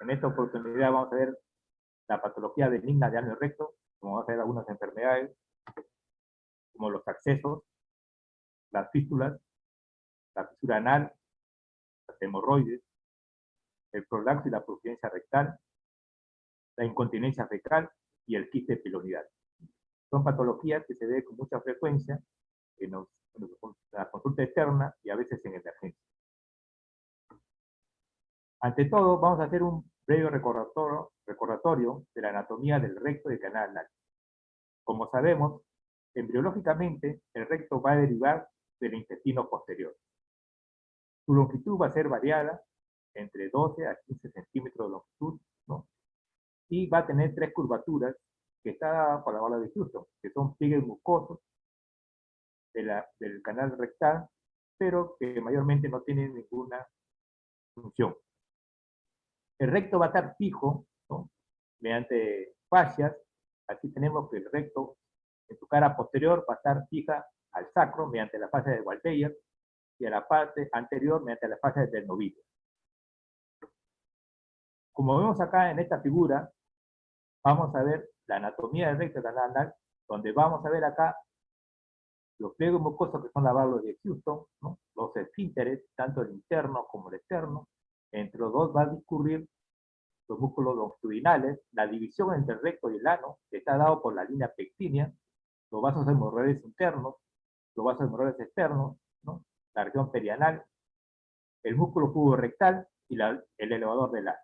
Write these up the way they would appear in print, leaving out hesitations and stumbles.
En esta oportunidad vamos a ver la patología benigna de ano y recto, como vamos a ver algunas enfermedades, como los abscesos, las fístulas, la fisura anal, las hemorroides, el prolapso y la purgencia rectal, la incontinencia fecal y el quiste pilonidal. Son patologías que se ven con mucha frecuencia en la consulta externa y a veces en emergencia. Ante todo, vamos a hacer un breve recordatorio de la anatomía del recto y del canal anal. Como sabemos, embriológicamente, el recto va a derivar del intestino posterior. Su longitud va a ser variada entre 12 a 15 centímetros de longitud, ¿no? Y va a tener tres curvaturas que está dada por la bala de Houston, que son pliegues mucosos del canal rectal, pero que mayormente no tienen ninguna función. El recto va a estar fijo, ¿no? Mediante fascias. Aquí tenemos que el recto en su cara posterior va a estar fija al sacro mediante la fascia de Waldeyer y a la parte anterior mediante la fascia del novillo. Como vemos acá en esta figura, vamos a ver la anatomía del recto y del canal anal, donde vamos a ver acá los pliegues mucosos que son la válvula de Houston, ¿no? Los esfínteres, tanto el interno como el externo. Entre los dos va a discurrir los músculos longitudinales, la división entre el recto y el ano, que está dado por la línea pectínea, los vasos hemorroides internos, los vasos hemorroides externos, ¿no? La región perianal, el músculo puborectal y el elevador del ano.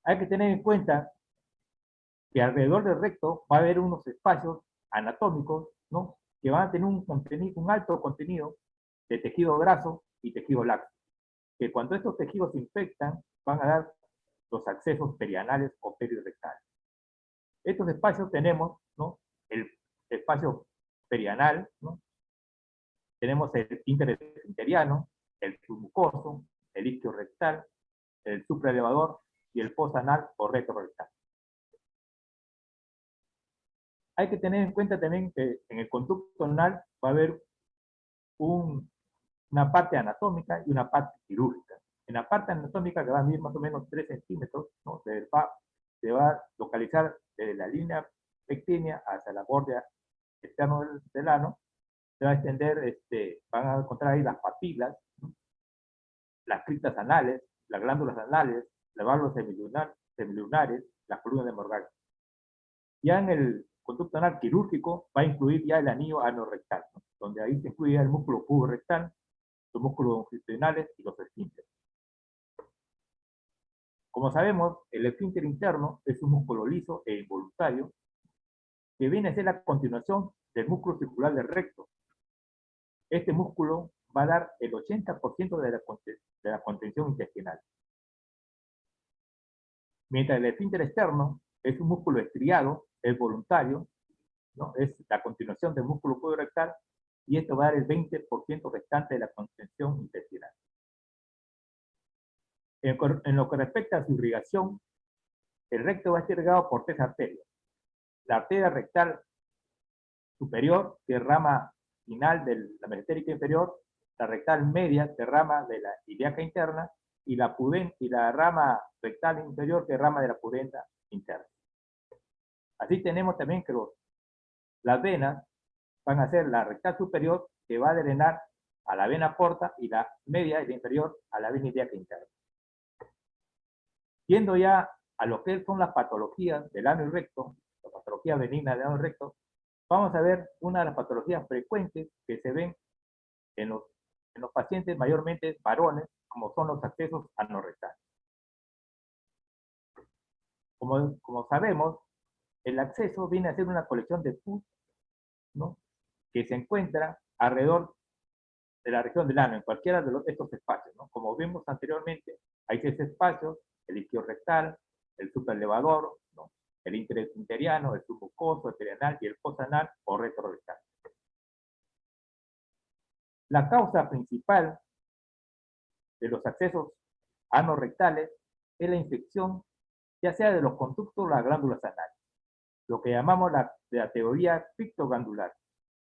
Hay que tener en cuenta que alrededor del recto va a haber unos espacios anatómicos, ¿no? Que van a tener un alto contenido de tejido graso y tejido lácteo, que cuando estos tejidos se infectan van a dar los accesos perianales o perirectales. Estos espacios tenemos, ¿no? El espacio perianal, ¿no? Tenemos el interesfinteriano, el submucoso, el isquiorectal, el supraelevador y el postanal o retrorectal. Hay que tener en cuenta también que en el conducto anal va a haber una parte anatómica y una parte quirúrgica. En la parte anatómica, que va a medir más o menos 3 centímetros, ¿no? se va a localizar desde la línea pectínea hasta la borde externo del ano. Se va a extender, van a encontrar ahí las papilas, ¿no? Las criptas anales, las glándulas anales, las válvulas semilunares, las columnas de Morgan. Ya en el conducto anal quirúrgico va a incluir ya el anillo anorrectal, ¿no? Donde ahí se incluye el músculo puborectal, los músculos longitudinales y los esfínteres. Como sabemos, el esfínter interno es un músculo liso e involuntario que viene a ser la continuación del músculo circular del recto. Este músculo va a dar el 80% de la contención intestinal. Mientras el esfínter externo es un músculo estriado, es voluntario, ¿no? Es la continuación del músculo puborectal y esto va a dar el 20% restante de la contención intestinal. En lo que respecta a su irrigación, el recto va a estar irrigado por 3 arterias. La arteria rectal superior, que es rama final de la mesentérica inferior, la rectal media, que es rama de la ilíaca interna, y la rama rectal inferior, que es rama de la pudenda interna. Así tenemos también que las venas van a ser la rectal superior, que va a drenar a la vena porta, y la media y la inferior a la vena ilíaca interna. Yendo ya a lo que son las patologías del ano y recto, la patología benigna del ano y recto, vamos a ver una de las patologías frecuentes que se ven en los pacientes mayormente varones, como son los accesos anorrectales. Como sabemos, el acceso viene a ser una colección de pus, ¿no? Que se encuentra alrededor de la región del ano, en cualquiera de estos espacios, ¿no? Como vimos anteriormente, hay 6 espacios: el isquiorectal, el supraelevador, ¿no? El interesfinteriano, el submucoso, el perianal y el postanal o retrorectal. La causa principal de los accesos anorrectales es la infección, ya sea de los conductos o las glándulas anales, lo que llamamos la teoría pictoglandular,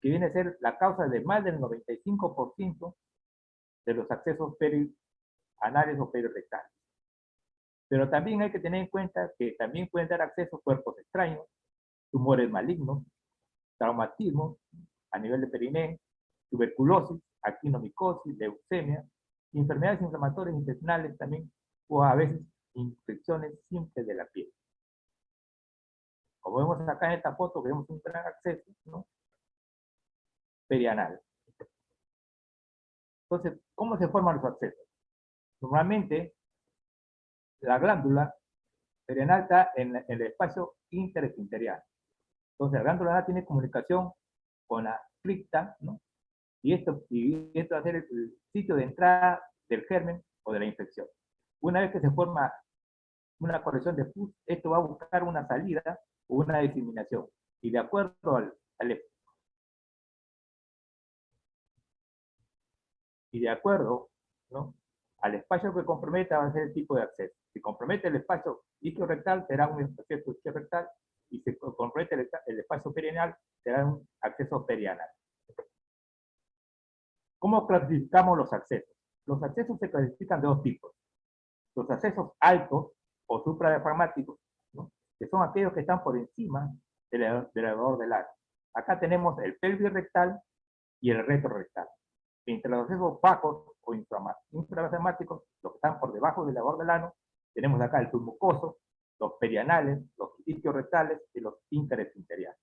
que viene a ser la causa de más del 95% de los accesos anales o perirectales. Pero también hay que tener en cuenta que también pueden dar acceso a cuerpos extraños, tumores malignos, traumatismo a nivel de perineo, tuberculosis, actinomicosis, leucemia, enfermedades inflamatorias intestinales también, o a veces infecciones simples de la piel. Como vemos acá en esta foto, vemos un gran acceso, ¿no?, perianal. Entonces, ¿cómo se forman los accesos? Normalmente, la glándula perianal está en el espacio interesfinteriano. Entonces, la glándula anal tiene comunicación con la cripta, ¿no? Y esto va a ser el sitio de entrada del germen o de la infección. Una vez que se forma una colección de pus, esto va a buscar una salida o una diseminación. Y de acuerdo ¿no?, al espacio que comprometa va a ser el tipo de acceso. Si compromete el espacio isquiorectal, será un acceso isquiorectal, y si compromete el espacio perineal, será un acceso perianal. ¿Cómo clasificamos los accesos? Los accesos se clasifican de dos tipos. Los accesos altos o supradiafragmáticos, ¿no?, que son aquellos que están por encima del elevador del ano. Acá tenemos el pelvis rectal y el retrorectal. Entre los accesos bajos o infradiafragmáticos, los que están por debajo del elevador del ano, tenemos acá el submucoso, los perianales, los isquiorrectales y los interesfinteriales.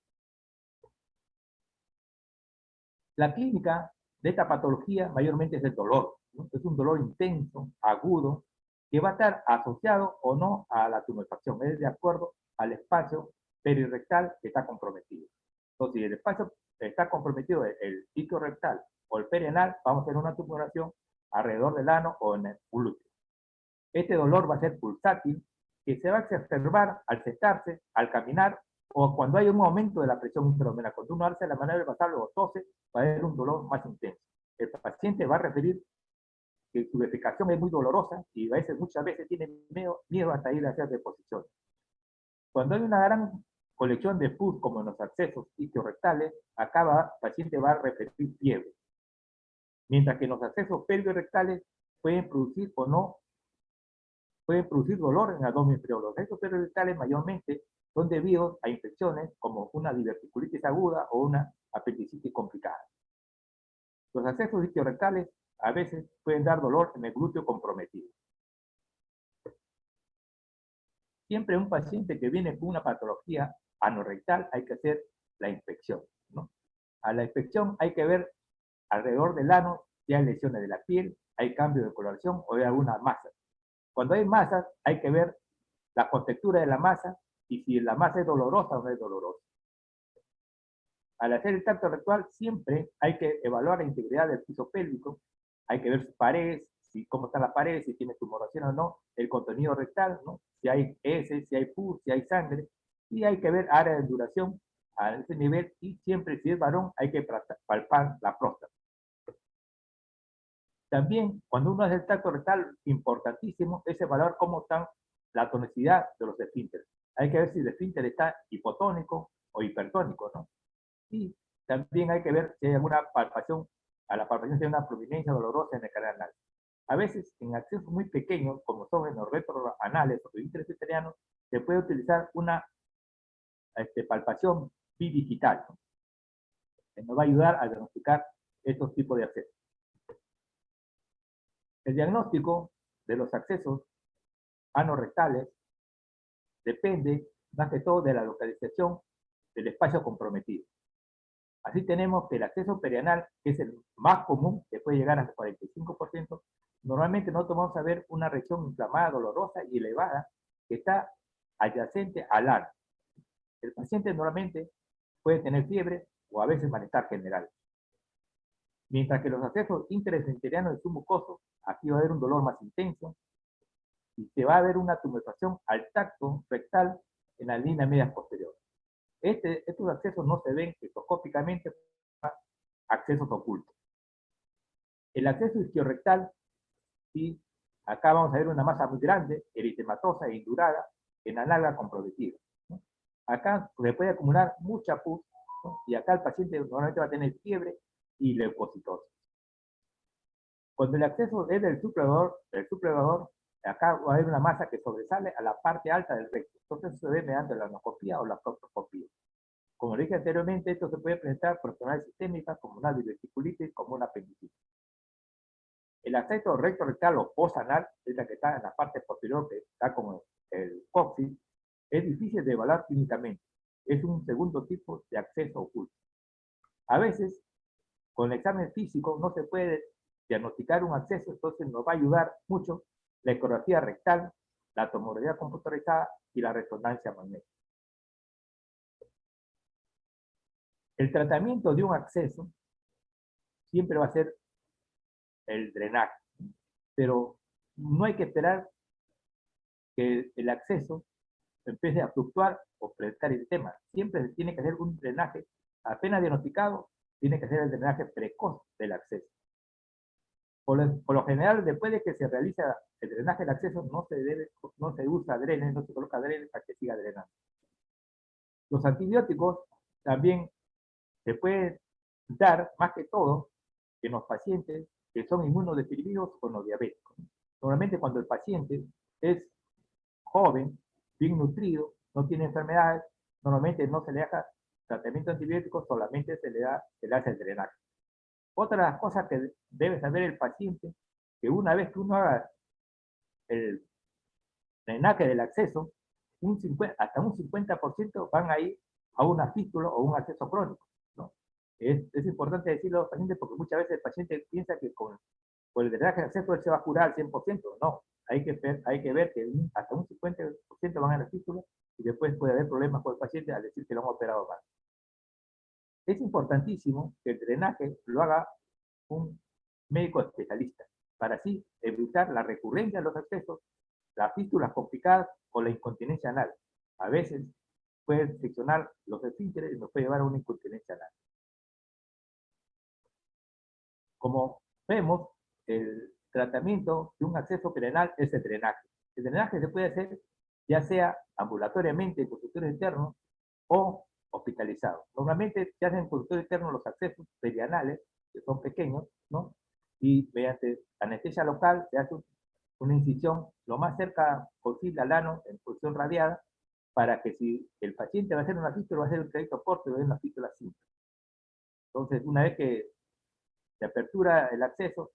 La clínica de esta patología mayormente es el dolor, ¿no? Es un dolor intenso, agudo, que va a estar asociado o no a la tumefacción, es de acuerdo al espacio perirectal que está comprometido. Entonces, si el espacio está comprometido, el isquiorectal o el perianal, vamos a tener una tumoración alrededor del ano o en el glúteo. Este dolor va a ser pulsátil, que se va a exacerbar al sentarse, al caminar, o cuando hay un aumento de la presión intraabdominal. Cuando uno hace la maniobra basal o tose, va a haber un dolor más intenso. El paciente va a referir que su defecación es muy dolorosa y muchas veces tiene miedo hasta ir a hacer deposiciones. Cuando hay una gran colección de pus, como en los accesos isquiorectales, acá el paciente va a referir fiebre. Mientras que en los accesos pelvirectales pueden producir o no, pueden producir dolor en el abdomen inferior. Los accesos pelvirectales mayormente son debidos a infecciones como una diverticulitis aguda o una apendicitis complicada. Los accesos isquiorectales a veces pueden dar dolor en el glúteo comprometido. Siempre un paciente que viene con una patología anorrectal hay que hacer la inspección, ¿no? A la inspección hay que ver alrededor del ano si hay lesiones de la piel, hay cambio de coloración o hay alguna masa. Cuando hay masas, hay que ver la contextura de la masa y si la masa es dolorosa o no es dolorosa. Al hacer el tacto rectal siempre hay que evaluar la integridad del piso pélvico, hay que ver sus paredes, cómo están las paredes, si tiene tumoración o no, el contenido rectal, ¿no?, si hay heces, si hay pus, si hay sangre, y hay que ver área de duración a ese nivel, y siempre si es varón hay que palpar la próstata. También, cuando uno hace el tacto rectal, importantísimo es evaluar cómo está la tonicidad de los esfínteres. Hay que ver si el esfínter está hipotónico o hipertónico, ¿no? Y también hay que ver si hay alguna palpación, a la palpación si hay una prominencia dolorosa en el canal anal. A veces, en accesos muy pequeños, como son en los retroanales o interesfinterianos, se puede utilizar una palpación bidigital, ¿no?, que nos va a ayudar a diagnosticar estos tipos de accesos. El diagnóstico de los accesos anorrectales depende más que todo de la localización del espacio comprometido. Así tenemos que el acceso perianal, que es el más común, que puede llegar hasta 45%, normalmente nosotros vamos a ver una región inflamada, dolorosa y elevada que está adyacente al ano. El paciente normalmente puede tener fiebre o a veces malestar general. Mientras que los accesos interesfinterianos del submucoso, aquí va a haber un dolor más intenso y se va a ver una tumefacción al tacto rectal en la línea media posterior. Estos accesos no se ven endoscópicamente, accesos ocultos. El acceso isquiorectal, y acá vamos a ver una masa muy grande, eritematosa e indurada, en la nalga comprometida, ¿no? Acá se puede acumular mucha pus, ¿no?, y acá el paciente normalmente va a tener fiebre y leucocitosis. Cuando el acceso es del suprelevador, acá va a haber una masa que sobresale a la parte alta del recto. Entonces eso se ve mediante la anascopía o la proctoscopía. Como dije anteriormente, esto se puede presentar por enfermedades sistémicas como una diverticulitis, como una apendicitis. El acceso recto rectal o posanal, es la que está en la parte posterior, que está como el coxis, es difícil de evaluar clínicamente. Es un segundo tipo de acceso oculto. A veces, con el examen físico no se puede diagnosticar un acceso, entonces nos va a ayudar mucho la ecografía rectal, la tomografía computarizada y la resonancia magnética. El tratamiento de un acceso siempre va a ser el drenaje, pero no hay que esperar que el acceso empiece a fluctuar o presentar el tema. Siempre se tiene que hacer un drenaje apenas diagnosticado, tiene que ser el drenaje precoz del acceso. Por lo general, después de que se realiza el drenaje del acceso, no se usa drenes, no se coloca drenes para que siga drenando. Los antibióticos también se pueden dar, más que todo, en los pacientes que son inmunodeprimidos o no diabéticos. Normalmente cuando el paciente es joven, bien nutrido, no tiene enfermedades, normalmente no se le haga tratamiento antibiótico, solamente se le hace el drenaje. Otra de las cosas que debe saber el paciente, que una vez que uno haga el drenaje del acceso, hasta un 50% van a ir a una fístula o un acceso crónico, ¿no? Es importante decirlo a los pacientes porque muchas veces el paciente piensa que con el drenaje del acceso él se va a curar al 100%. No, hay que ver que hasta un 50% van a la fístula y después puede haber problemas con el paciente al decir que lo han operado mal. Es importantísimo que el drenaje lo haga un médico especialista, para así evitar la recurrencia de los accesos, las fístulas complicadas o la incontinencia anal. A veces puede seccionar los esfínteres y nos puede llevar a una incontinencia anal. Como vemos, el tratamiento de un acceso perianal es el drenaje. El drenaje se puede hacer ya sea ambulatoriamente en consultorio interno o hospitalizado. Normalmente se hacen en consultorio interno los accesos perianales, que son pequeños, ¿no? Y mediante anestesia local se hace una incisión lo más cerca posible al ano en posición radiada, para que si el paciente va a hacer una fístula, va a hacer un trayecto corto y va a hacer una fístula simple. Entonces, una vez que se apertura el acceso,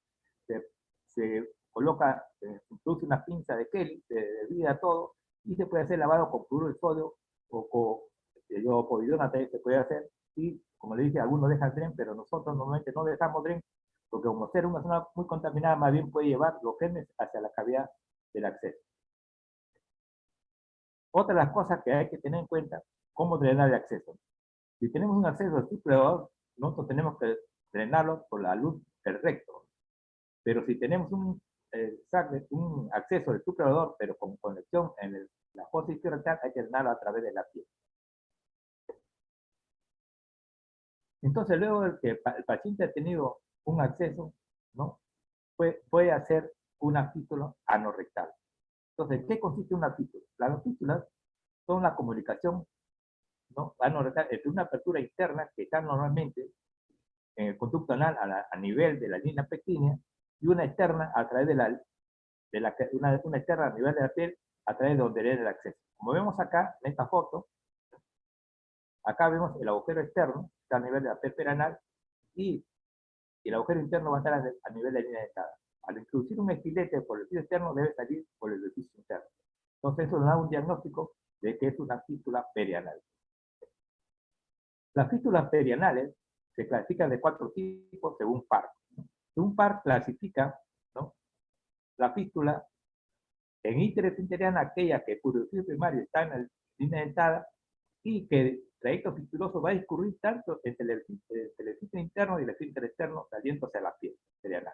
se coloca, se introduce una pinza de Kelly, se desvía todo, y se puede hacer lavado con cloruro de sodio o con povidona también se puede hacer, y como le dije, algunos dejan dren, pero nosotros normalmente no dejamos dren, porque como ser una zona muy contaminada, más bien puede llevar los genes hacia la cavidad del acceso. Otra de las cosas que hay que tener en cuenta, cómo drenar el acceso. Si tenemos un acceso al superior, nosotros tenemos que drenarlo por la luz del recto. Pero si tenemos un acceso del superior, pero con conexión en la fosa rectal, hay que drenarlo a través de la piel. Entonces, luego de que el paciente ha tenido un acceso, ¿no? Puede hacer una fístula anorrectal. Entonces, ¿qué consiste una fístula? Las fístulas son la comunicación, ¿no? Anorrectal entre una apertura interna que está normalmente en el conducto anal a nivel de la línea pectínea y una externa a través una externa a nivel de la piel a través de donde viene el acceso. Como vemos acá en esta foto, acá vemos el agujero externo, está a nivel de la piel perianal, y el agujero interno va a estar a nivel de la línea dentada. Al introducir un estilete por el orificio externo, debe salir por el orificio interno. Entonces eso nos da un diagnóstico de que es una fístula perianal. Las fístulas perianales se clasifican de 4 tipos según Park. Un Park clasifica, ¿no?, la fístula en interesfinteriana, aquella que por el orificio primario está en la línea dentada y que el trayecto fistuloso va a discurrir tanto entre el esfínter interno y el esfínter externo, saliendo hacia la piel perianal.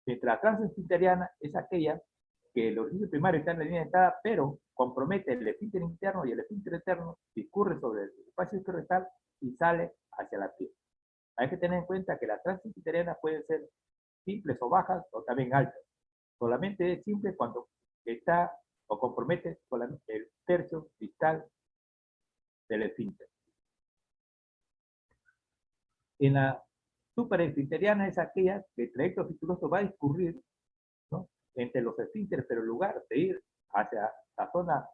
Mientras la transesfinteriana es aquella que el orificio primario está en la línea dentada, pero compromete el esfínter interno y el esfínter externo, discurre sobre el espacio rectal y sale hacia la piel. Hay que tener en cuenta que las transesfinterianas pueden ser simples o bajas o también altas. Solamente es simple cuando está o compromete el tercio distal del esfínter. En la superesfinteriana es aquella que el trayecto fistuloso va a discurrir, ¿no?, entre los esfínteres, pero en lugar de ir hacia la zona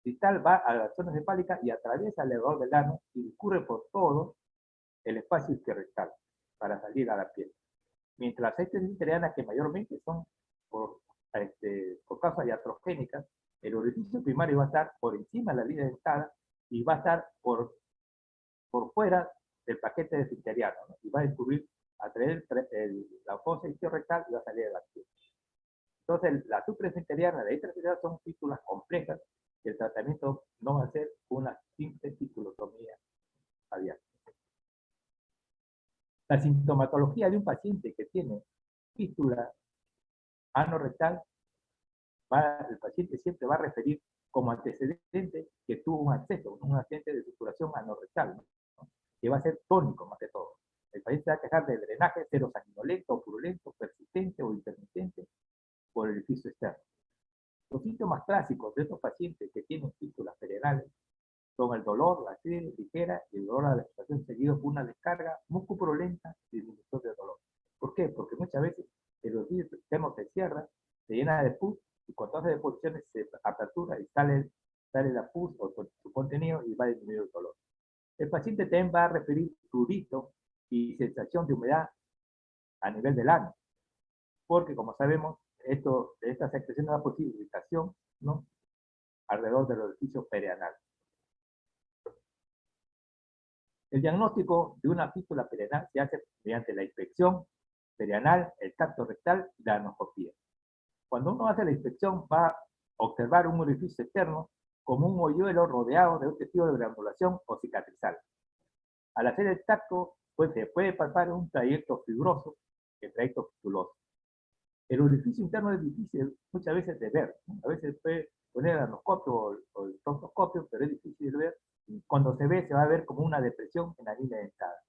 distal, va a la zona cefálica y atraviesa alrededor del ano y discurre por todo el espacio isquiorrectal para salir a la piel. Mientras las heces esfinterianas, que mayormente son por causas iatrogénicas, el orificio primario va a estar por encima de la línea dentada y va a estar por fuera del paquete esfinteriano, ¿no? Y va a discurrir a través de la fosa isquiorrectal y va a salir de la piel. Entonces, la supraesfinteriana y la intraesfinteriana son fístulas complejas y el tratamiento no va a ser una simple fistulotomía abierta. La sintomatología de un paciente que tiene fístula anorrectal, el paciente siempre va a referir como antecedente que tuvo un accidente de supuración anorrectal, ¿no? Que va a ser tónico más que todo. El paciente va a quejar de drenaje serosanguinolento, purulento, persistente o intermitente por el orificio externo. Los síntomas clásicos de estos pacientes que tienen fístulas perianales son el dolor, la acidez ligera y el dolor a la expiración seguido por una descarga musculopurulenta y disminución de dolor. ¿Por qué? Porque muchas veces el orificio externo se cierra, se llena de pus y cuando hace deposiciones se apertura y sale la pus o su contenido y va a disminuir el dolor. El paciente también va a referir prurito y sensación de humedad a nivel del ano, porque como sabemos, esta secreción da posible irritación, ¿no?, alrededor del orificio perianal. El diagnóstico de una fístula perianal se hace mediante la inspección perianal, el tacto rectal y la anoscopía. Cuando uno hace la inspección va a observar un orificio externo como un hoyuelo rodeado de un tejido de granulación o cicatrizal. Al hacer el tacto, pues se puede palpar un trayecto fibroso, el trayecto fistuloso. El orificio interno es difícil muchas veces de ver, ¿no? A veces puede poner el anoscopio o el proctoscopio, pero es difícil de ver. Cuando se ve, se va a ver como una depresión en la línea dentada.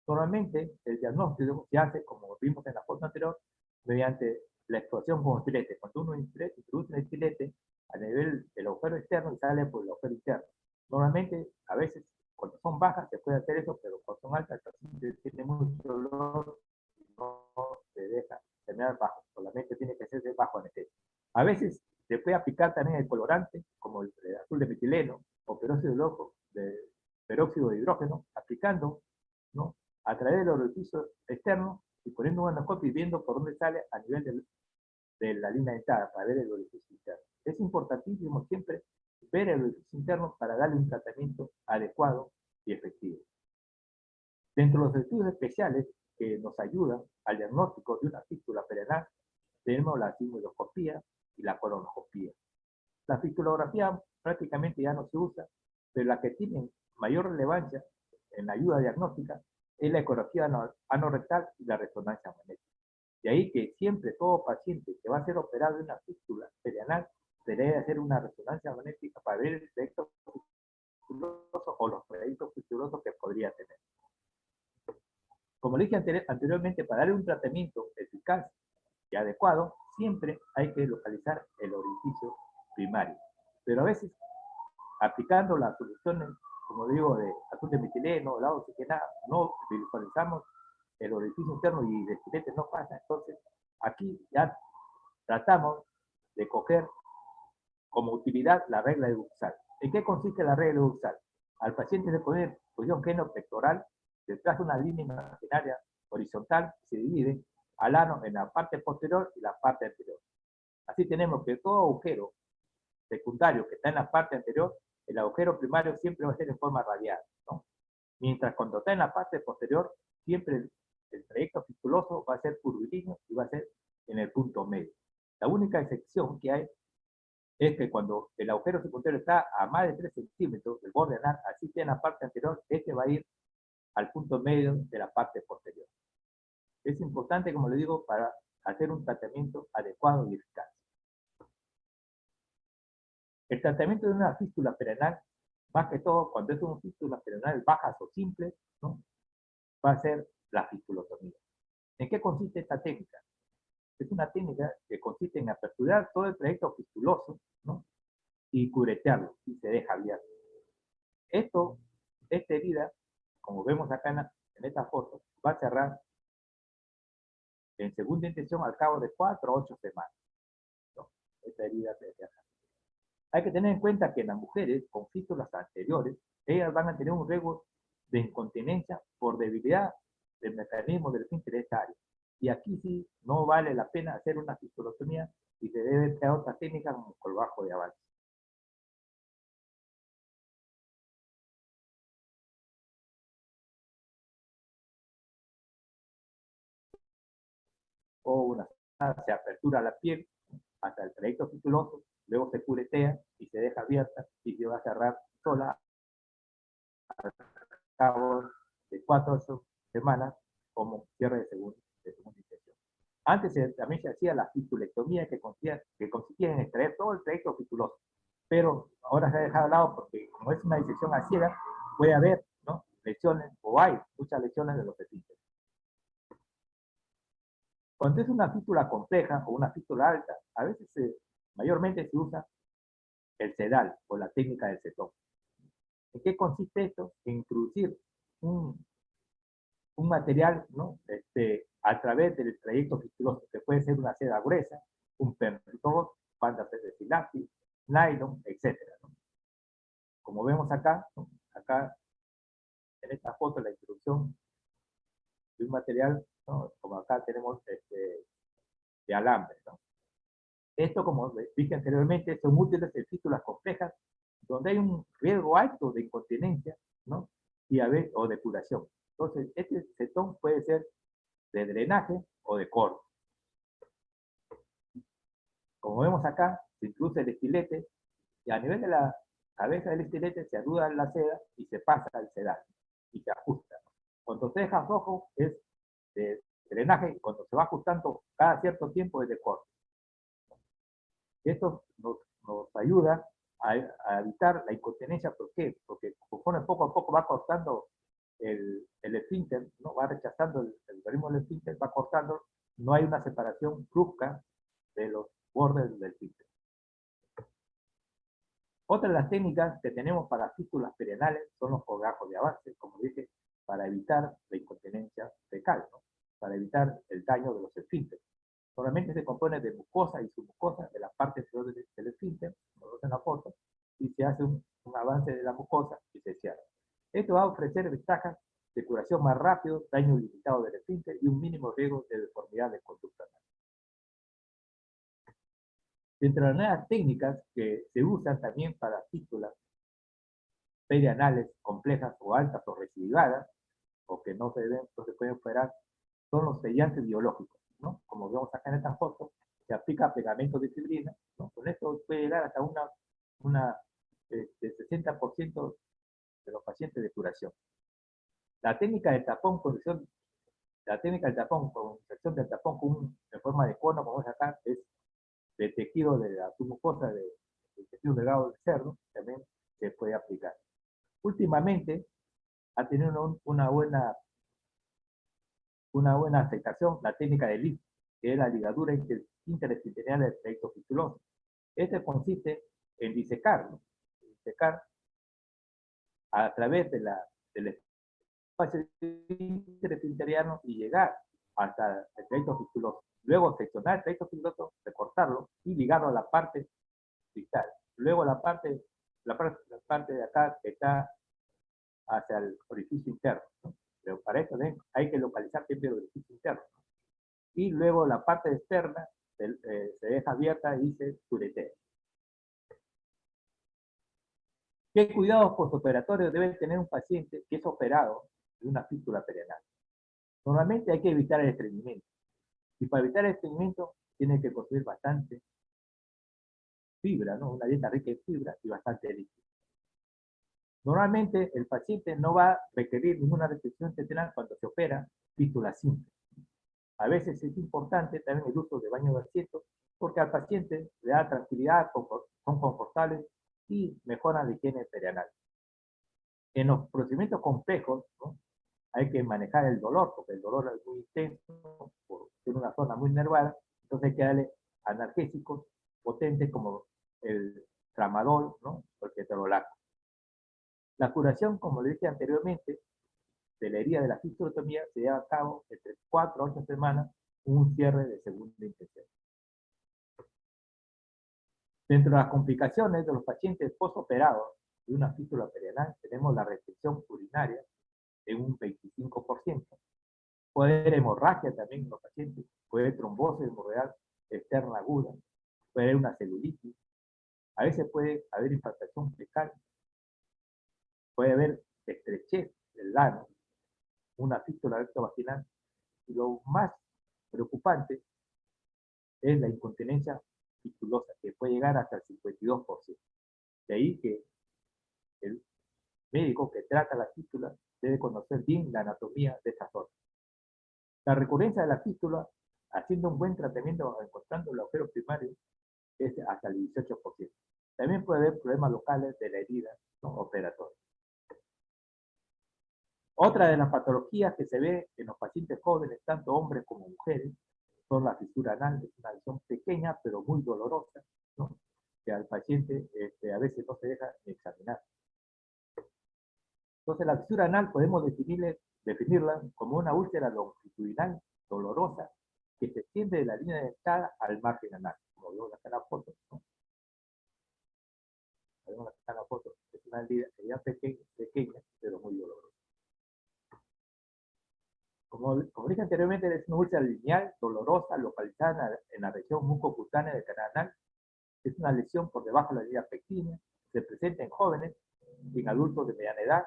Normalmente, el diagnóstico se hace, como vimos en la foto anterior, mediante la exploración con estilete. Cuando uno introduce un estilete a nivel del agujero externo y sale por el agujero interno. Normalmente, a veces, cuando son bajas, se puede hacer eso, pero cuando son altas, el paciente tiene mucho dolor y no se deja terminar bajo. Solamente tiene que hacerse bajo anestesia. A veces se puede aplicar también el colorante, como el azul de metileno o peróxido de hidrógeno, aplicando, ¿no?, a través del orificio externo y poniendo un anoscopio y viendo por dónde sale a nivel de la línea dentada para ver el orificio interno. Es importantísimo siempre ver el orificio interno para darle un tratamiento adecuado y efectivo. Dentro de los estudios especiales que nos ayudan al diagnóstico de una fístula perianal, tenemos la sigmoidoscopía y la colonoscopía. La fistulografía prácticamente ya no se usa, pero la que tiene mayor relevancia en la ayuda diagnóstica es la ecografía anorrectal y la resonancia magnética. De ahí que siempre todo paciente que va a ser operado de una fístula perianal se debe hacer una resonancia magnética para ver el trayecto fistuloso o los trayectos fistulosos que podría tener. Como dije anteriormente, para darle un tratamiento eficaz y adecuado, siempre hay que localizar el orificio primario. Pero a veces, aplicando las soluciones, como digo, de azul de metileno, helado oxigenado, no visualizamos el orificio interno y el estilete no pasa. Entonces, aquí ya tratamos de coger como utilidad la regla de Buxal. ¿En qué consiste la regla de Buxal? Al paciente le poner posición genopectoral, detrás de una línea imaginaria horizontal, se divide al ano en la parte posterior y la parte anterior. Así tenemos que todo agujero secundario que está en la parte anterior, el agujero primario siempre va a ser en forma radial, ¿no? Mientras cuando está en la parte posterior, siempre el trayecto fistuloso va a ser curvilíneo y va a ser en el punto medio. La única excepción que hay es que cuando el agujero secundario está a más de 3 centímetros del borde anal, así que en la parte anterior, este va a ir al punto medio de la parte posterior. Es importante, como le digo, para hacer un tratamiento adecuado y eficaz. El tratamiento de una fístula perianal, más que todo cuando es una fístula perianal bajas o simples, ¿no?, va a ser la fistulotomía. ¿En qué consiste esta técnica? Es una técnica que consiste en aperturar todo el trayecto fistuloso, ¿no?, y curetearlo, y se deja abierto. Esta herida, como vemos acá en esta foto, va a cerrar en segunda intención al cabo de 4 a 8 semanas. esta herida perioral. Hay que tener en cuenta que en las mujeres con fístulas anteriores, ellas van a tener un riesgo de incontinencia por debilidad del mecanismo del esfínter de esta área. Y aquí sí no vale la pena hacer una fistulotomía y se debe emplear otra técnica como colbajo de avance. O se apertura la piel hasta el trayecto fistuloso, luego se curetea y se deja abierta y se va a cerrar sola al cabo de 4 o 8 semanas como cierre de segunda infección. Antes también se hacía la fistulectomía que consistía en extraer todo el trayecto fistuloso, pero ahora se ha dejado de lado porque como es una disección a ciega, puede haber, ¿no?, lesiones, o hay muchas lesiones de los esfínteres. Cuando es una fístula compleja o una fístula alta, a veces mayormente se usa el sedal o la técnica del cetón. ¿En qué consiste esto? En introducir un material, ¿no?, a través del trayecto fistuloso, que puede ser una seda gruesa, un pernitol, bandas de siláceo, nylon, etc., ¿no? Como vemos acá, ¿no?, acá en esta foto la introducción de un material, ¿no?, como acá tenemos de alambre, ¿no? Esto, como dije anteriormente, son útiles en fístulas complejas donde hay un riesgo alto de incontinencia, ¿no?, o de curación. Entonces, este cetón puede ser de drenaje o de corte. Como vemos acá, se introduce el estilete y a nivel de la cabeza del estilete se anuda la seda y se pasa al sedal y se ajusta. Cuando se deja rojo es de drenaje y cuando se va ajustando cada cierto tiempo es de corte. Esto nos ayuda a evitar la incontinencia. ¿Por qué? Porque conforme poco a poco va cortando el esfínter, ¿no?, va rechazando el ritmo del esfínter, va cortando, no hay una separación brusca de los bordes del esfínter. Otra de las técnicas que tenemos para fístulas perianales son los colgajos de avance, como dije, para evitar la incontinencia fecal, ¿no?, para evitar el daño de los esfínteres. Solamente se compone de mucosa y submucosa de la parte superior del esfínter, como ven en la foto, y se hace un avance de la mucosa y se cierra. Esto va a ofrecer ventajas de curación más rápido, daño limitado del esfínter y un mínimo riesgo de deformidad de conducta. Entre las nuevas técnicas que se usan también para fístulas perianales complejas o altas o recidivadas, o que no se pueden operar, son los sellantes biológicos, ¿no? Como vemos acá en esta foto, se aplica pegamento de fibrina, ¿no? Con esto puede llegar hasta una 60% de los pacientes de curación. La técnica del tapón con inserción del tapón en forma de cono, como ves acá, es de tejido de la submucosa del tejido delgado del cerdo, también se puede aplicar. Últimamente ha tenido una buena aceptación la técnica de LIF, que es la ligadura interesfínterial del trayecto fistuloso. Este consiste en disecar a través del espacio interesfinteriano y llegar hasta el trayecto fistuloso. Luego seccionar el trayecto fistuloso, recortarlo y ligarlo a la parte distal. Luego la parte de acá está hacia el orificio interno, ¿no? Pero para eso hay que localizar siempre el orificio interno, ¿no? Y luego la parte externa se deja abierta y se curetea. ¿Qué cuidados postoperatorios debe tener un paciente que es operado de una fístula perianal? Normalmente hay que evitar el estreñimiento. Y para evitar el estreñimiento tiene que consumir bastante fibra, ¿no?, una dieta rica en fibra y bastante líquido. Normalmente el paciente no va a requerir ninguna restricción intestinal cuando se opera fístula simple. A veces es importante también el uso de baño de asiento porque al paciente le da tranquilidad, son confortables y mejoran la higiene perianal. En los procedimientos complejos, ¿no?, hay que manejar el dolor, porque el dolor es muy intenso, por ser una zona muy nervada, entonces hay que darle analgésicos potentes como el tramadol, ¿no?, o el ketorolaco. La curación, como le dije anteriormente, de la herida de la fistulotomía se lleva a cabo entre 4 a 8 semanas, un cierre de segunda intención. Dentro de las complicaciones de los pacientes postoperados de una fístula perianal tenemos la retención urinaria en un 25%. Puede haber hemorragia también en los pacientes, puede haber trombosis hemorroidal externa aguda, puede haber una celulitis, a veces puede haber implantación fecal, puede haber estrechez del ano, una fístula rectovaginal, y lo más preocupante es la incontinencia fistulosa, que puede llegar hasta el 52%. De ahí que el médico que trata la fístula debe conocer bien la anatomía de esta zona. La recurrencia de la fístula, haciendo un buen tratamiento, encontrando el agujero primario, es hasta el 18%. También puede haber problemas locales de la herida no operatoria. Otra de las patologías que se ve en los pacientes jóvenes, tanto hombres como mujeres, son la fisura anal. Es una lesión pequeña, pero muy dolorosa, ¿no? Que al paciente a veces no se deja ni examinar. Entonces, la fisura anal podemos definirla como una úlcera longitudinal dolorosa que se extiende de la línea dentada al margen anal, como vemos acá en la foto, ¿no? Vemos acá en la foto, es una herida pequeña, pero muy dolorosa. Como dije anteriormente, es una úlcera lineal, dolorosa, localizada en la región mucocutánea del canal anal. Es una lesión por debajo de la línea pectina, se presenta en jóvenes y en adultos de mediana edad.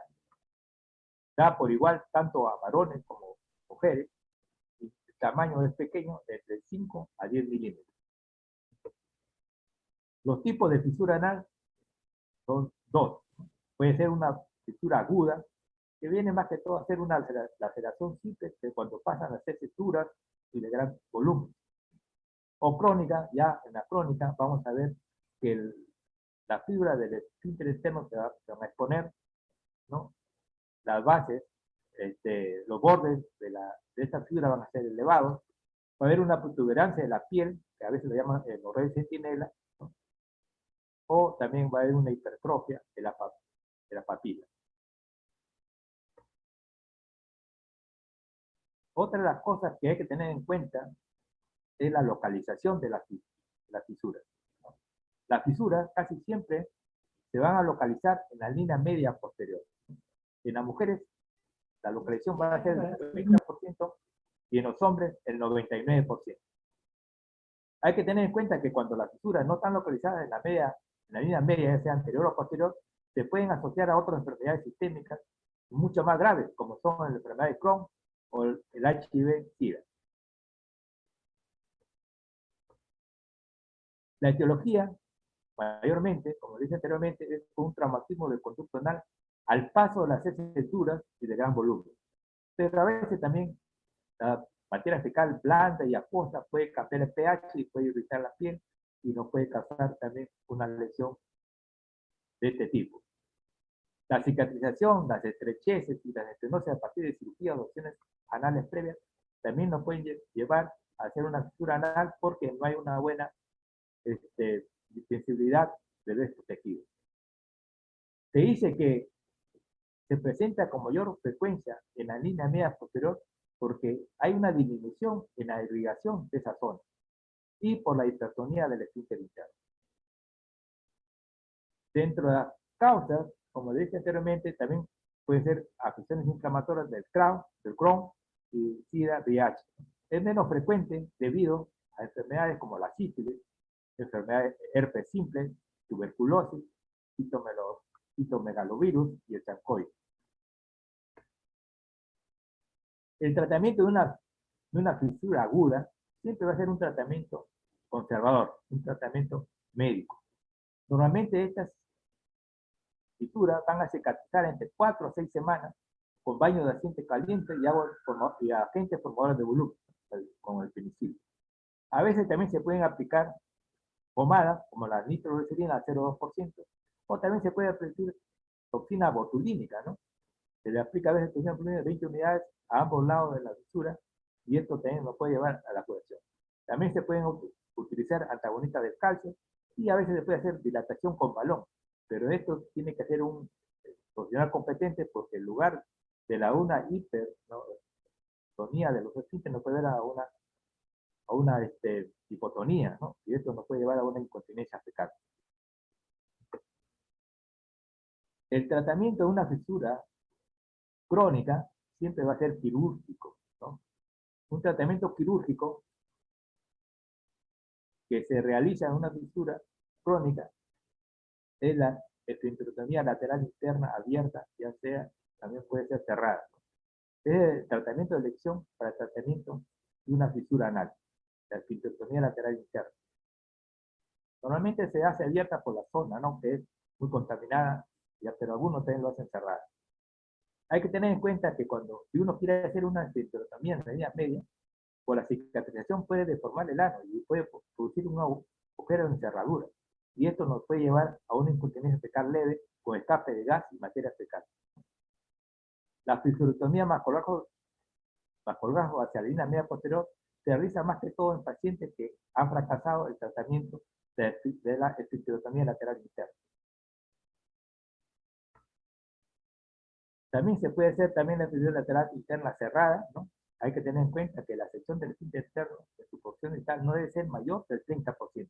Da por igual tanto a varones como mujeres. Y el tamaño es pequeño, entre 5 a 10 milímetros. Los tipos de fisura anal son dos. Puede ser una fisura aguda, que viene más que todo a ser una laceración simple, que cuando pasan a ser fisuras y de gran volumen. O crónica, ya en la crónica vamos a ver que la fibra del esfínter externo se van a exponer, ¿no? Las bases, los bordes de esta fibra van a ser elevados. Va a haber una protuberancia de la piel, que a veces le llaman hemorroide de centinela, ¿no? O también va a haber una hipertrofia de la papila. Otra de las cosas que hay que tener en cuenta es la localización de las fisuras, ¿no? Las fisuras casi siempre se van a localizar en la línea media posterior. En las mujeres, la localización va a ser el 90% y en los hombres el 99%. Hay que tener en cuenta que cuando las fisuras no están localizadas en la línea media, ya sea anterior o posterior, se pueden asociar a otras enfermedades sistémicas mucho más graves, como son la enfermedad de Crohn o el HIV-Sida. La etiología, mayormente, como dije anteriormente, es un traumatismo del conducto anal al paso de las heces duras y de gran volumen. Pero a veces también la materia fecal blanda y acuosa puede cambiar el pH y puede irritar la piel y nos puede causar también una lesión de este tipo. La cicatrización, las estrecheces y las estenosis a partir de cirugías o opciones anales previas también nos pueden llevar a hacer una fisura anal porque no hay una buena sensibilidad de estos tejidos. Se dice que se presenta con mayor frecuencia en la línea media posterior porque hay una disminución en la irrigación de esa zona y por la hipertonía del esfínter interno. Dentro de las causas, como dije anteriormente, también pueden ser afecciones inflamatorias del Crohn y SIDA, VIH. Es menos frecuente debido a enfermedades como la sífilis, enfermedades herpes simple, tuberculosis, citomegalovirus y el sarcoides. El tratamiento de una fisura aguda siempre va a ser un tratamiento conservador, un tratamiento médico. Normalmente estas fisuras van a cicatrizar entre 4 o 6 semanas con baño de aceite caliente y agentes formadores de volumen, como el penicilio. A veces también se pueden aplicar pomadas, como la nitroglicerina al 0,2%, o también se puede aplicar toxina botulínica, ¿no? Se le aplica a veces toxina botulínica de 20 unidades a ambos lados de la fisura, y esto también nos puede llevar a la curación. También se pueden utilizar antagonistas del calcio, y a veces se puede hacer dilatación con balón, pero esto tiene que ser un profesional competente porque en lugar de una hipertonía de los esfínteres nos puede dar a una hipotonía, ¿no? Y esto nos puede llevar a una incontinencia fecal. El tratamiento de una fisura crónica siempre va a ser quirúrgico, ¿no? Un tratamiento quirúrgico que se realiza en una fisura crónica es la esfincterotomía lateral interna abierta, ya sea, también puede ser cerrada. Es el tratamiento de elección para el tratamiento de una fisura anal, la esfincterotomía lateral interna. Normalmente se hace abierta por la zona, ¿no? Que es muy contaminada, ya, pero algunos también lo hacen cerrada. Hay que tener en cuenta que si uno quiere hacer una esfincterotomía en medida media, por la cicatrización puede deformar el ano y puede producir un agujero en cerradura. Y esto nos puede llevar a una incontinencia fecal leve con escape de gas y materia fecal. La fisurectomía mascolargo hacia la línea media posterior se realiza más que todo en pacientes que han fracasado el tratamiento de la esfincterotomía lateral interna. También se puede hacer también la fisura lateral interna cerrada, ¿no? Hay que tener en cuenta que la sección del esfínter externo de su porción vital no debe ser mayor del 30%,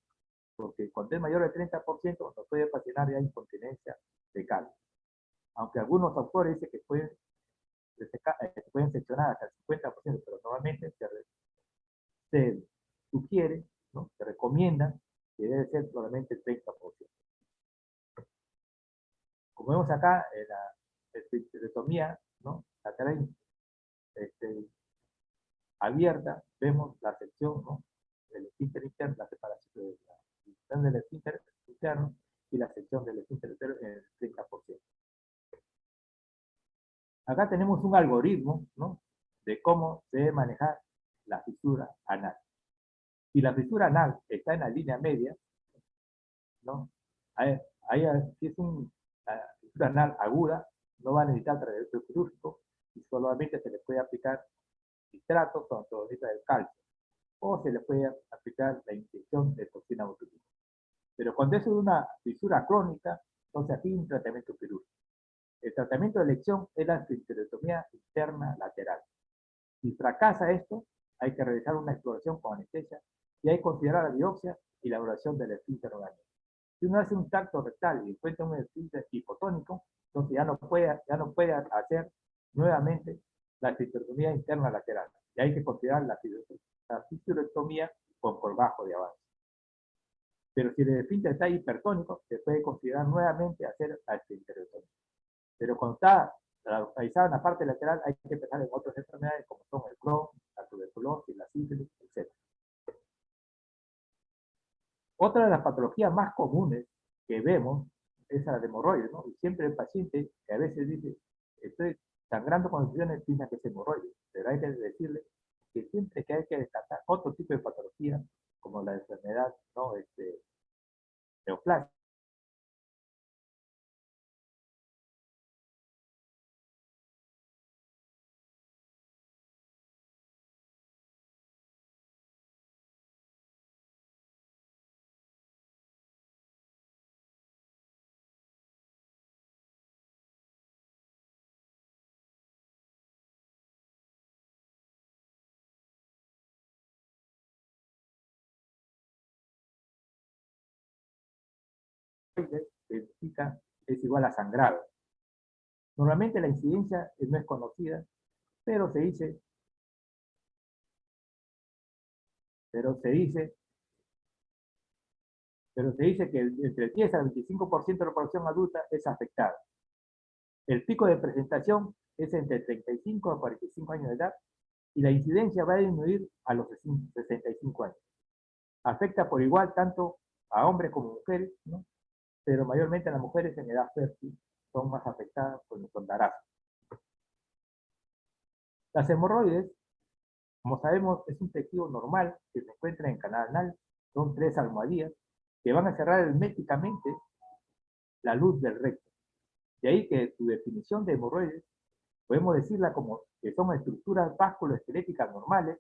porque cuando es mayor del 30% nos puede ocasionar ya incontinencia fecal. Aunque algunos autores dicen que pueden seccionar hasta el 50%, pero normalmente se sugiere, ¿no? Se recomienda que debe ser solamente el 30%. Como vemos acá, en la esfincterotomía, ¿no? Lateral abierta, vemos la sección, ¿no? Del esfínter interno, la separación de la sección del esfínter interno y la sección del esfínter externo en el 30%. Acá tenemos un algoritmo, ¿no? De cómo se debe manejar la fisura anal. Si la fisura anal está en la línea media, ¿no? Si es una fisura anal aguda, no va a necesitar tratamiento quirúrgico y solamente se le puede aplicar citrato con clorhidrato del calcio, o se le puede aplicar la inyección de toxina botulínica. Pero cuando es una fisura crónica, entonces aquí hay un tratamiento quirúrgico. El tratamiento de elección es la esfincterotomía interna lateral. Si fracasa esto, hay que realizar una exploración con anestesia y hay que considerar la biopsia y la evaluación del esfínter orgánico. Si uno hace un tacto rectal y encuentra un esfínter hipotónico, entonces ya no puede hacer nuevamente la esfincterotomía interna lateral. Y hay que considerar la fisturectomía con colgajo de avance. Pero si el esfínter está hipertónico, se puede considerar nuevamente hacer la esfincterotomía. Pero cuando está localizada en la parte lateral, hay que pensar en otras enfermedades como son el Crohn, la tuberculosis, la sífilis, etc. Otra de las patologías más comunes que vemos es la de hemorroides, ¿no? Y siempre el paciente que a veces dice, estoy sangrando con infecciones, piensa que es hemorroides. Pero hay que decirle que siempre que hay que descartar otro tipo de patología, como la enfermedad, ¿no? Neoplasia, significa es igual a sangrado. Normalmente la incidencia no es conocida, pero se dice pero se dice que entre el 10 al 25% de la población adulta es afectada. El pico de presentación es entre 35 a 45 años de edad y la incidencia va a disminuir a los 65 años. Afecta por igual tanto a hombres como mujeres, ¿no? Pero mayormente las mujeres en edad fértil son más afectadas por el embarazo. Las hemorroides, como sabemos, es un tejido normal que se encuentra en el canal anal. Son 3 almohadillas que van a cerrar herméticamente la luz del recto. De ahí que su definición de hemorroides podemos decirla como que son estructuras vasculoesqueléticas normales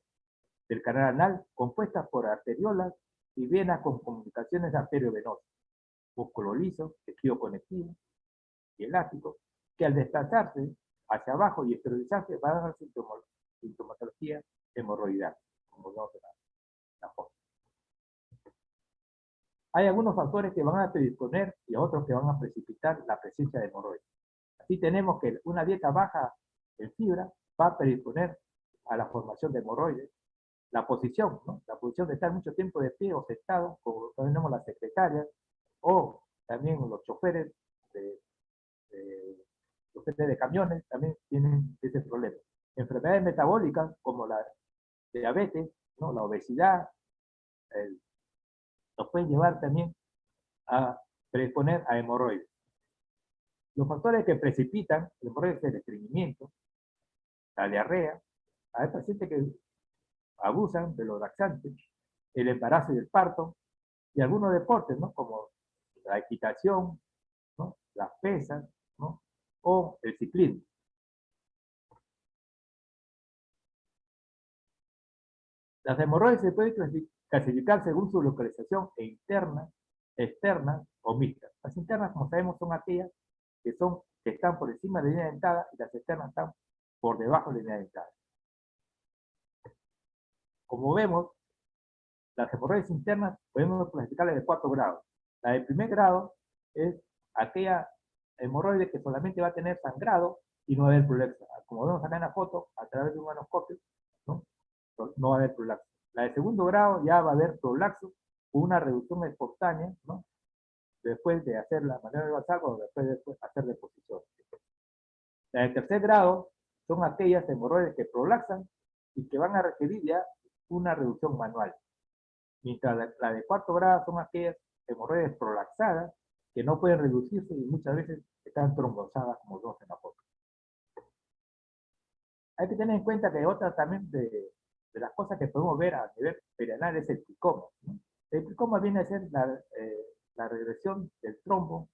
del canal anal compuestas por arteriolas y venas con comunicaciones arteriovenosas, músculo liso, tejido conectivo y elástico, que al desplazarse hacia abajo y esterilizarse van a dar sintomatología hemorroidal, como vemos en la foto. Hay algunos factores que van a predisponer y otros que van a precipitar la presencia de hemorroides. Así tenemos que una dieta baja en fibra va a predisponer a la formación de hemorroides. La posición, ¿no? La posición de estar mucho tiempo de pie o sentado, como tenemos las secretarias, o también los choferes de camiones, también tienen ese problema. Enfermedades metabólicas como la diabetes, ¿no? La obesidad, nos pueden llevar también a predisponer a hemorroides. Los factores que precipitan hemorroides es el estreñimiento, la diarrea, hay pacientes que abusan de los laxantes, el embarazo y el parto, y algunos deportes, ¿no? Como la equitación, ¿no? Las pesas, ¿no? O el ciclismo. Las hemorroides se pueden clasificar según su localización interna, externa o mixta. Las internas, como sabemos, son aquellas que están por encima de la línea dentada y las externas están por debajo de la línea dentada. Como vemos, las hemorroides internas podemos clasificarlas de 4 grados. La de primer grado es aquella hemorroide que solamente va a tener sangrado y no va a haber prolapso. Como vemos acá en la foto, a través de un anoscopio, ¿no? No va a haber prolapso. La de segundo grado ya va a haber prolapso con una reducción espontánea, ¿no? Después de hacer la maniobra de basal o después de hacer deposición. La de tercer grado son aquellas hemorroides que prolapsan y que van a requerir ya una reducción manual. Mientras la de cuarto grado son aquellas hemorroides prolapsadas que no pueden reducirse y muchas veces están trombosadas como vemos en la foto. Hay que tener en cuenta que otra también de las cosas que podemos ver a nivel perianal es el tricoma, ¿no? El tricoma viene a ser la regresión del trombo,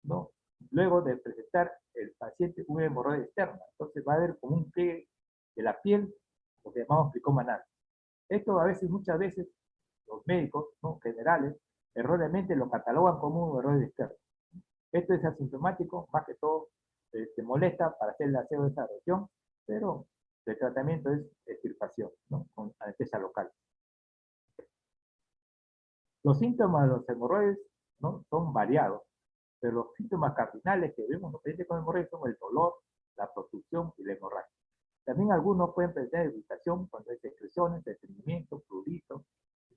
¿no? Luego de presentar el paciente una hemorroide externa. Entonces va a haber como un pliegue de la piel, lo que llamamos tricoma anal. Esto muchas veces, los médicos, ¿no? Generales, erróneamente lo catalogan como un hemorroide externo. Esto es asintomático, más que todo se molesta para hacer el aseo de esa región, pero el tratamiento es extirpación, ¿no? Con anestesia local. Los síntomas de los hemorroides, ¿no? Son variados, pero los síntomas cardinales que vemos en los pacientes con hemorroides son el dolor, la protusión y la hemorragia. También algunos pueden presentar irritación cuando hay secreciones, estreñimiento, prurito,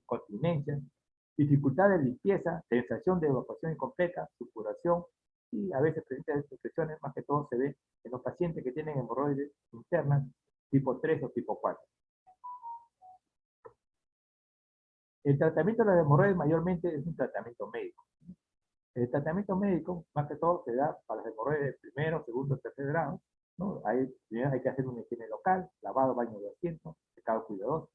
continencia, dificultad de limpieza, sensación de evacuación incompleta, supuración y a veces presencia de secreciones, más que todo se ve en los pacientes que tienen hemorroides internas tipo 3 o tipo 4. El tratamiento de las hemorroides mayormente es un tratamiento médico. El tratamiento médico, más que todo, se da para las hemorroides de primero, segundo, tercer grado, ¿no? Hay que hacer una higiene local, lavado, baño de asiento, secado cuidadoso.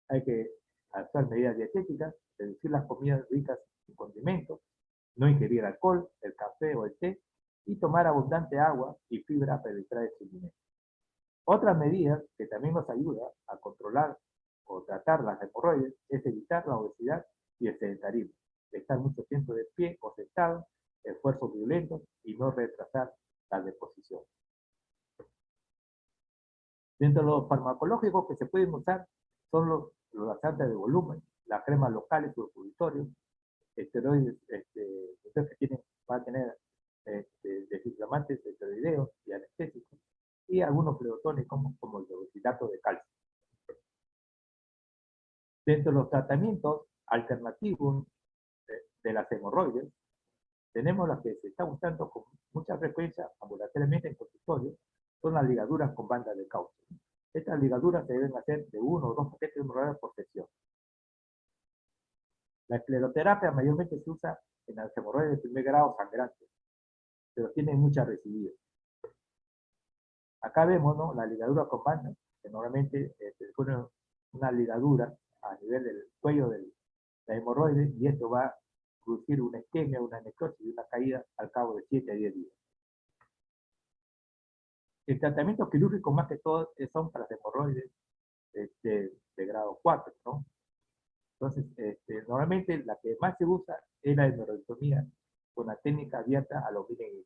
Hay que hacer medidas dietéticas, reducir las comidas ricas en condimentos, no ingerir alcohol, el café o el té, y tomar abundante agua y fibra para evitar el estreñimiento. Otras medidas que también nos ayudan a controlar o tratar las hemorroides es evitar la obesidad y el sedentarismo, estar mucho tiempo de pie o sentado, esfuerzos violentos y no retrasar la deposición. Dentro de los farmacológicos que se pueden usar son los laxantes de volumen, las cremas locales suppositorios, esteroides, que van a tener desinflamantes, esteroideos y anestésicos, y algunos pleotónicos como el oxidato de calcio. Dentro de los tratamientos alternativos de las hemorroides, tenemos las que se están usando con mucha frecuencia ambulatoriamente en consultorio, son las ligaduras con bandas de caucho. Estas ligaduras se deben hacer de 1 o 2 paquetes de hemorroides por sesión. La escleroterapia mayormente se usa en las hemorroides de primer grado sangrantes, pero tienen mucha residuos. Acá vemos, ¿no?, la ligadura con bandas, que normalmente se pone una ligadura a nivel del cuello de la hemorroide y esto va a producir una isquemia, una necrosis y una caída al cabo de 7 a 10 días. El tratamiento quirúrgico más que todo son para las hemorroides de grado 4, ¿no? Entonces, normalmente la que más se usa es la hemorroidectomía con la técnica abierta al O'Brien,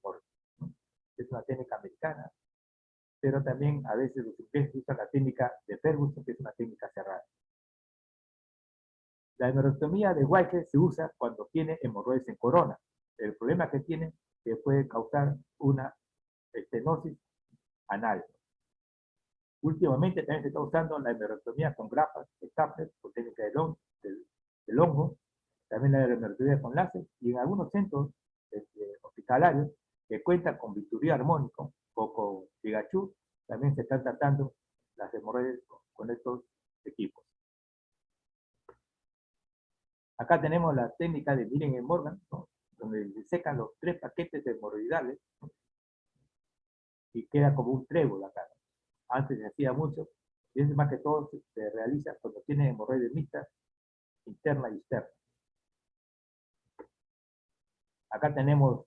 ¿no? Es una técnica americana, pero también a veces los ingleses usan la técnica de Ferguson, que es una técnica cerrada. La hemorroidectomía de Whitehead se usa cuando tiene hemorroides en corona. El problema que tiene es que puede causar una estenosis anal. Últimamente también se está usando la hemorroidectomía con grapas, stapler, con técnica del hongo, también la hemorroidectomía con láser, y en algunos centros hospitalarios que cuentan con bisturí armónico o con Pikachu, también se están tratando las hemorroides con estos equipos. Acá tenemos la técnica de Millen y Morgan, ¿no? Donde se secan los 3 paquetes hemorroidales, ¿no? Y queda como un trébol acá, ¿no? Antes se hacía mucho, y es más que todo se realiza cuando tiene hemorroides mixtas, interna y externa. Acá tenemos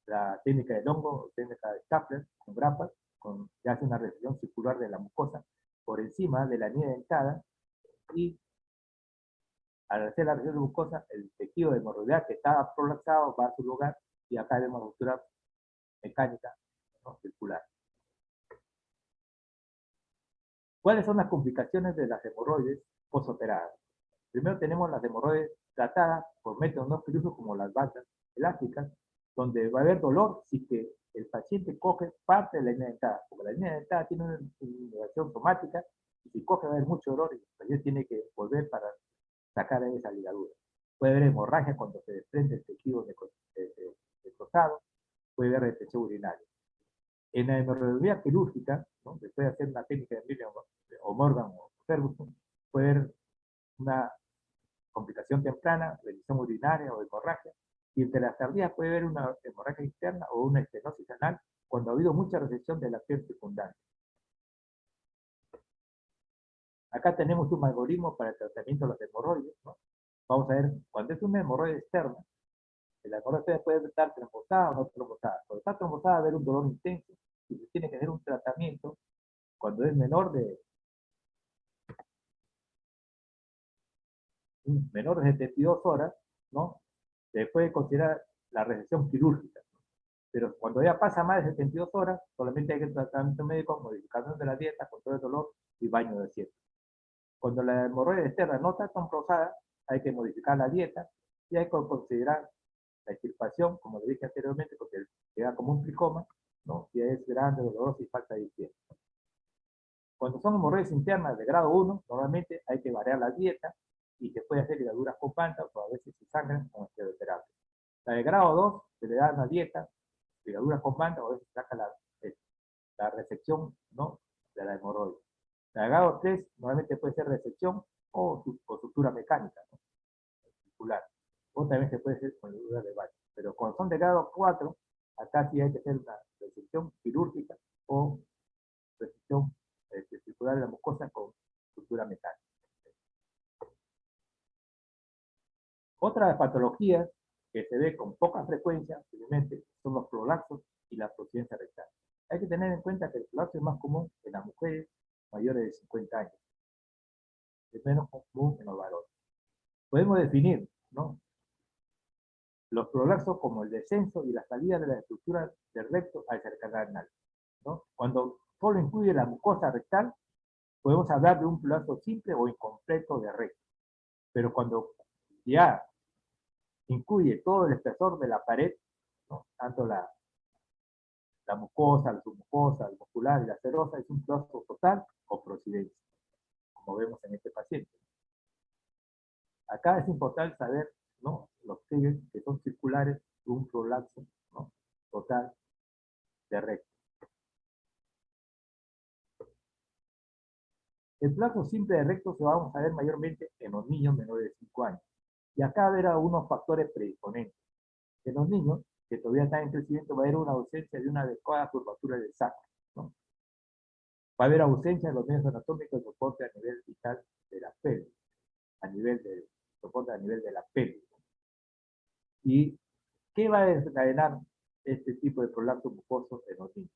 la técnica del hongo, técnica de Stapler, con grapas, que hace una recesión circular de la mucosa por encima de la línea dentada, y al hacer la recesión de mucosa, el tejido hemorroidal que estaba prolapsado va a su lugar, y acá vemos ruptura mecánica, ¿no? Circular. ¿Cuáles son las complicaciones de las hemorroides posoperadas? Primero tenemos las hemorroides tratadas por métodos no quirúrgicos como las bandas elásticas, donde va a haber dolor si que el paciente coge parte de la línea dentada, porque la línea dentada tiene una innervación automática, y si coge va a haber mucho dolor y el paciente tiene que volver para sacar esa ligadura. Puede haber hemorragia cuando se desprende el tejido necrosado, puede haber retención urinaria. En la hemorroidectomía quirúrgica, ¿no? Después de hacer una técnica de Millen o Morgan o Ferguson, puede haber una complicación temprana, retención urinaria o hemorragia, y entre las tardías puede haber una hemorragia interna o una estenosis anal cuando ha habido mucha recesión de la piel secundaria. Acá tenemos un algoritmo para el tratamiento de los hemorroides, ¿no? Vamos a ver, cuando es una hemorroide externa, la hemorroide puede estar trombosada o no trombosada. Cuando está trombosada va a haber un dolor intenso y se tiene que hacer un tratamiento cuando es menor de 72 horas, ¿no? Se puede considerar la resección quirúrgica. Pero cuando ya pasa más de 72 horas, solamente hay que tratamiento médico, modificación de la dieta, control de dolor y baño de asiento. Cuando la hemorroide externa no está tromposada, hay que modificar la dieta y hay que considerar la extirpación, como le dije anteriormente, porque queda como un tricoma, ¿no? Y es grande, doloroso y falta de higiene. Cuando son hemorroides internas de grado 1, normalmente hay que variar la dieta y se puede hacer ligaduras con panta o a veces se sangran con esteroterapia. La de grado 2 se le da una dieta, ligaduras con panta o a veces se saca la resección, ¿no? De la hemorroide. La de grado 3 normalmente puede ser resección o sutura mecánica, ¿no? Circular. O también se puede hacer con ligadura de baño. Pero cuando son de grado 4, acá sí hay que hacer una resección quirúrgica o resección circular de la mucosa con sutura mecánica. Otras patologías que se ve con poca frecuencia, simplemente, son los prolapsos y la procedencia rectal. Hay que tener en cuenta que el prolapso es más común en las mujeres mayores de 50 años. Es menos común en los varones. Podemos definir, ¿no?, los prolapsos como el descenso y la salida de la estructura del recto al cercanar anal, ¿no? Cuando solo incluye la mucosa rectal, podemos hablar de un prolapso simple o incompleto de recto. Pero cuando ya incluye todo el espesor de la pared, ¿no?, tanto la mucosa, la submucosa, el muscular y la serosa, es un prolapso total o procedencia, como vemos en este paciente. Acá es importante saber, ¿no?, los pliegues que son circulares de un prolapso, ¿no?, total de recto. El prolapso simple de recto se va a ver mayormente en los niños menores de 5 años. Y acá habrá unos factores predisponentes. En los niños que todavía están en crecimiento va a haber una ausencia de una adecuada curvatura del sacro, ¿no? Va a haber ausencia de los medios anatómicos de soporte a nivel vital de la pelvis, a nivel de soporte a nivel de la pelvis. ¿Y qué va a desencadenar este tipo de prolapso mucoso en los niños?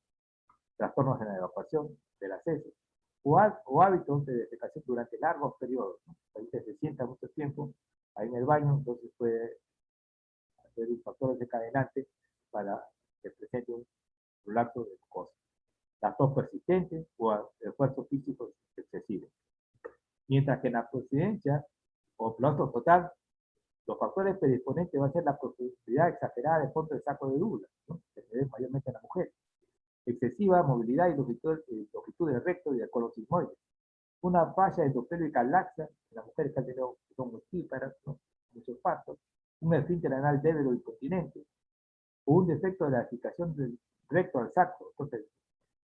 Trastornos en la evacuación de las heces o hábitos de defecación durante largos periodos, ¿no? Ahí se sienta mucho tiempo ahí en el baño, entonces puede ser un factor desencadenante para que presente un prolapso de mucosa. La tos persistente o esfuerzo físico excesivo. Mientras que en la procedencia o plazo total, los factores predisponentes van a ser la profundidad exagerada del fondo del saco de Douglas, ¿no? Que se ve mayormente en la mujer. Excesiva movilidad y longitud del recto y del colon sigmoide. Una falla endopélvica laxa en las mujeres que han tenido, son multíparas, ¿no? Muchos partos. Un esfínter anal débil o incontinente. O un defecto de la aplicación del recto al saco. Entonces,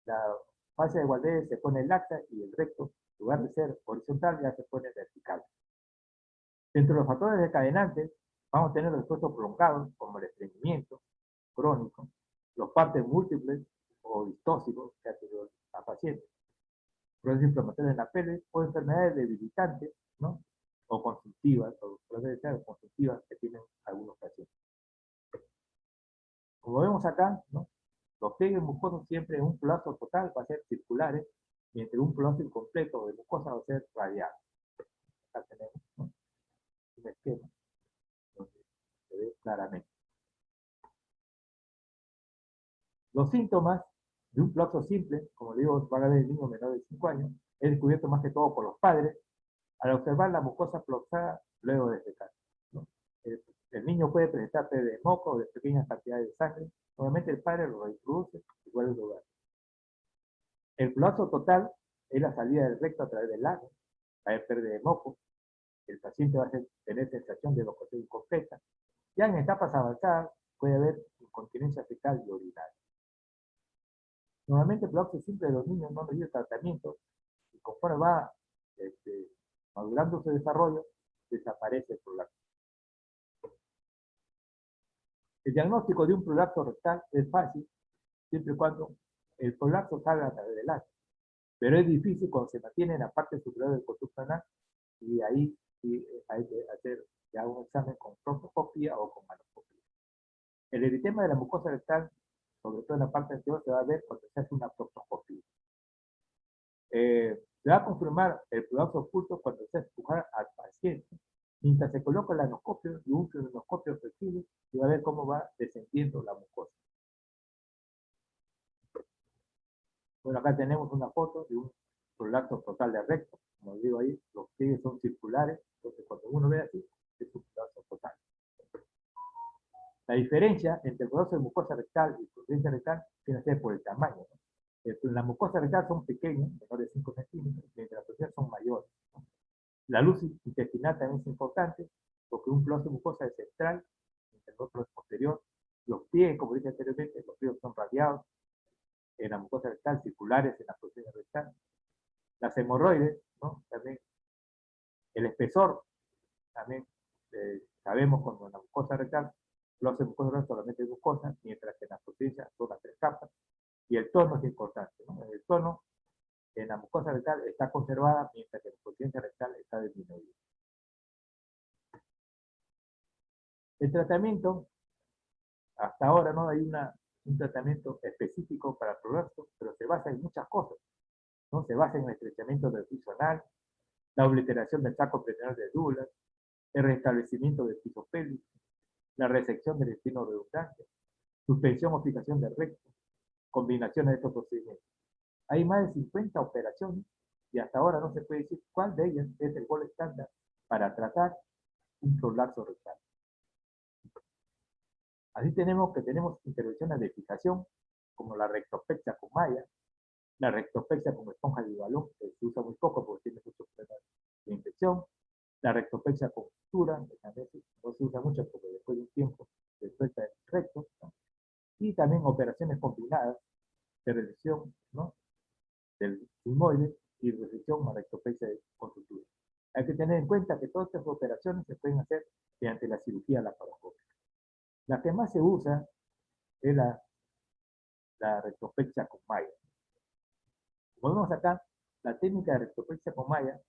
la falla de Waldeck se pone laxa y el recto, en lugar de ser horizontal, ya se pone vertical. Dentro de los factores desencadenantes, vamos a tener los esfuerzos prolongados, como el estreñimiento crónico, los partes múltiples o distóxicos que ha tenido la paciente, procesos inflamatorios en la piel o enfermedades debilitantes, ¿no? O consultivas, o procesos consultivas que tienen algunos pacientes. Como vemos acá, ¿no? Los pliegues mucosos siempre en un plazo total va a ser circulares, mientras un plazo incompleto de mucosa va a ser radial. Acá tenemos, ¿no? Un esquema donde se ve claramente. Los síntomas de un plazo simple, como digo, van a ver el niño menor de 5 años, es descubierto más que todo por los padres al observar la mucosa ploxada luego de defecar, ¿no? El niño puede presentar de moco o de pequeñas cantidades de sangre. Normalmente el padre lo reproduce igual en lugar. El plazo total es la salida del recto a través del lago, va a haber pérdida de moco, el paciente va a tener sensación de evacuación incompleta. Ya en etapas avanzadas puede haber incontinencia fecal y urinaria. Normalmente el plazo simple de los niños no recibe tratamiento y conforme va madurando su desarrollo, desaparece el prolapso. El diagnóstico de un prolapso rectal es fácil, siempre y cuando el prolapso salga a través del ano, pero es difícil cuando se mantiene en la parte superior del conducto anal, y ahí sí hay que hacer ya un examen con proctoscopía o con anoscopía. El eritema de la mucosa rectal, sobre todo en la parte anterior, se va a ver cuando se hace una proctoscopía. Se va a confirmar el prolapso oculto cuando se empuja al paciente, mientras se coloca el anoscopio y un fluoroscopio flexible, y va a ver cómo va descendiendo la mucosa. Bueno, acá tenemos una foto de un prolapso total de recto. Como digo ahí, los pliegues son circulares, entonces cuando uno ve así, es un prolapso total. La diferencia entre el prolapso de mucosa rectal y insuficiencia rectal tiene que ser por el tamaño, ¿no? Las mucosas rectales son pequeñas, menores de 5 centímetros, mientras las insuficiencias son mayores, ¿no? La luz intestinal también es importante, porque un prolapso de mucosa es central, mientras el otro es posterior. Los pliegues, como dije anteriormente, los pliegues son radiados, en la mucosa rectal, circulares en la próstata rectal. Las hemorroides, ¿no? También el espesor, también sabemos cuando en la mucosa rectal, los mucosas solamente mucosa, mientras que en la próstata son las 3 capas, y el tono es importante, ¿no? El tono en la mucosa rectal está conservada, mientras que en la próstata rectal está disminuida. El tratamiento, hasta ahora no hay un tratamiento específico para el prolapso, pero se basa en muchas cosas, ¿no? Se basa en el estrechamiento del piso anal, la obliteración del saco perineal de Douglas, el restablecimiento del piso pélvico, la resección del intestino redundante, suspensión o fijación del recto, combinaciones de estos procedimientos. Hay más de 50 operaciones y hasta ahora no se puede decir cuál de ellas es el gol estándar para tratar un prolapso rectal. Así tenemos intervenciones de fijación, como la rectopexia con malla, la rectopexia con esponja de balón, que se usa muy poco porque tiene muchos problemas de infección, la rectopexia con sutura, que también no se usa mucho porque después de un tiempo se suelta el recto, ¿no? Y también operaciones combinadas de resección, ¿no? Del sigmoide y resección a rectopexia con sutura. Hay que tener en cuenta que todas estas operaciones se pueden hacer mediante la cirugía laparoscópica. La que más se usa es la rectopexia con malla. Como vemos acá, la técnica de rectopexia con malla,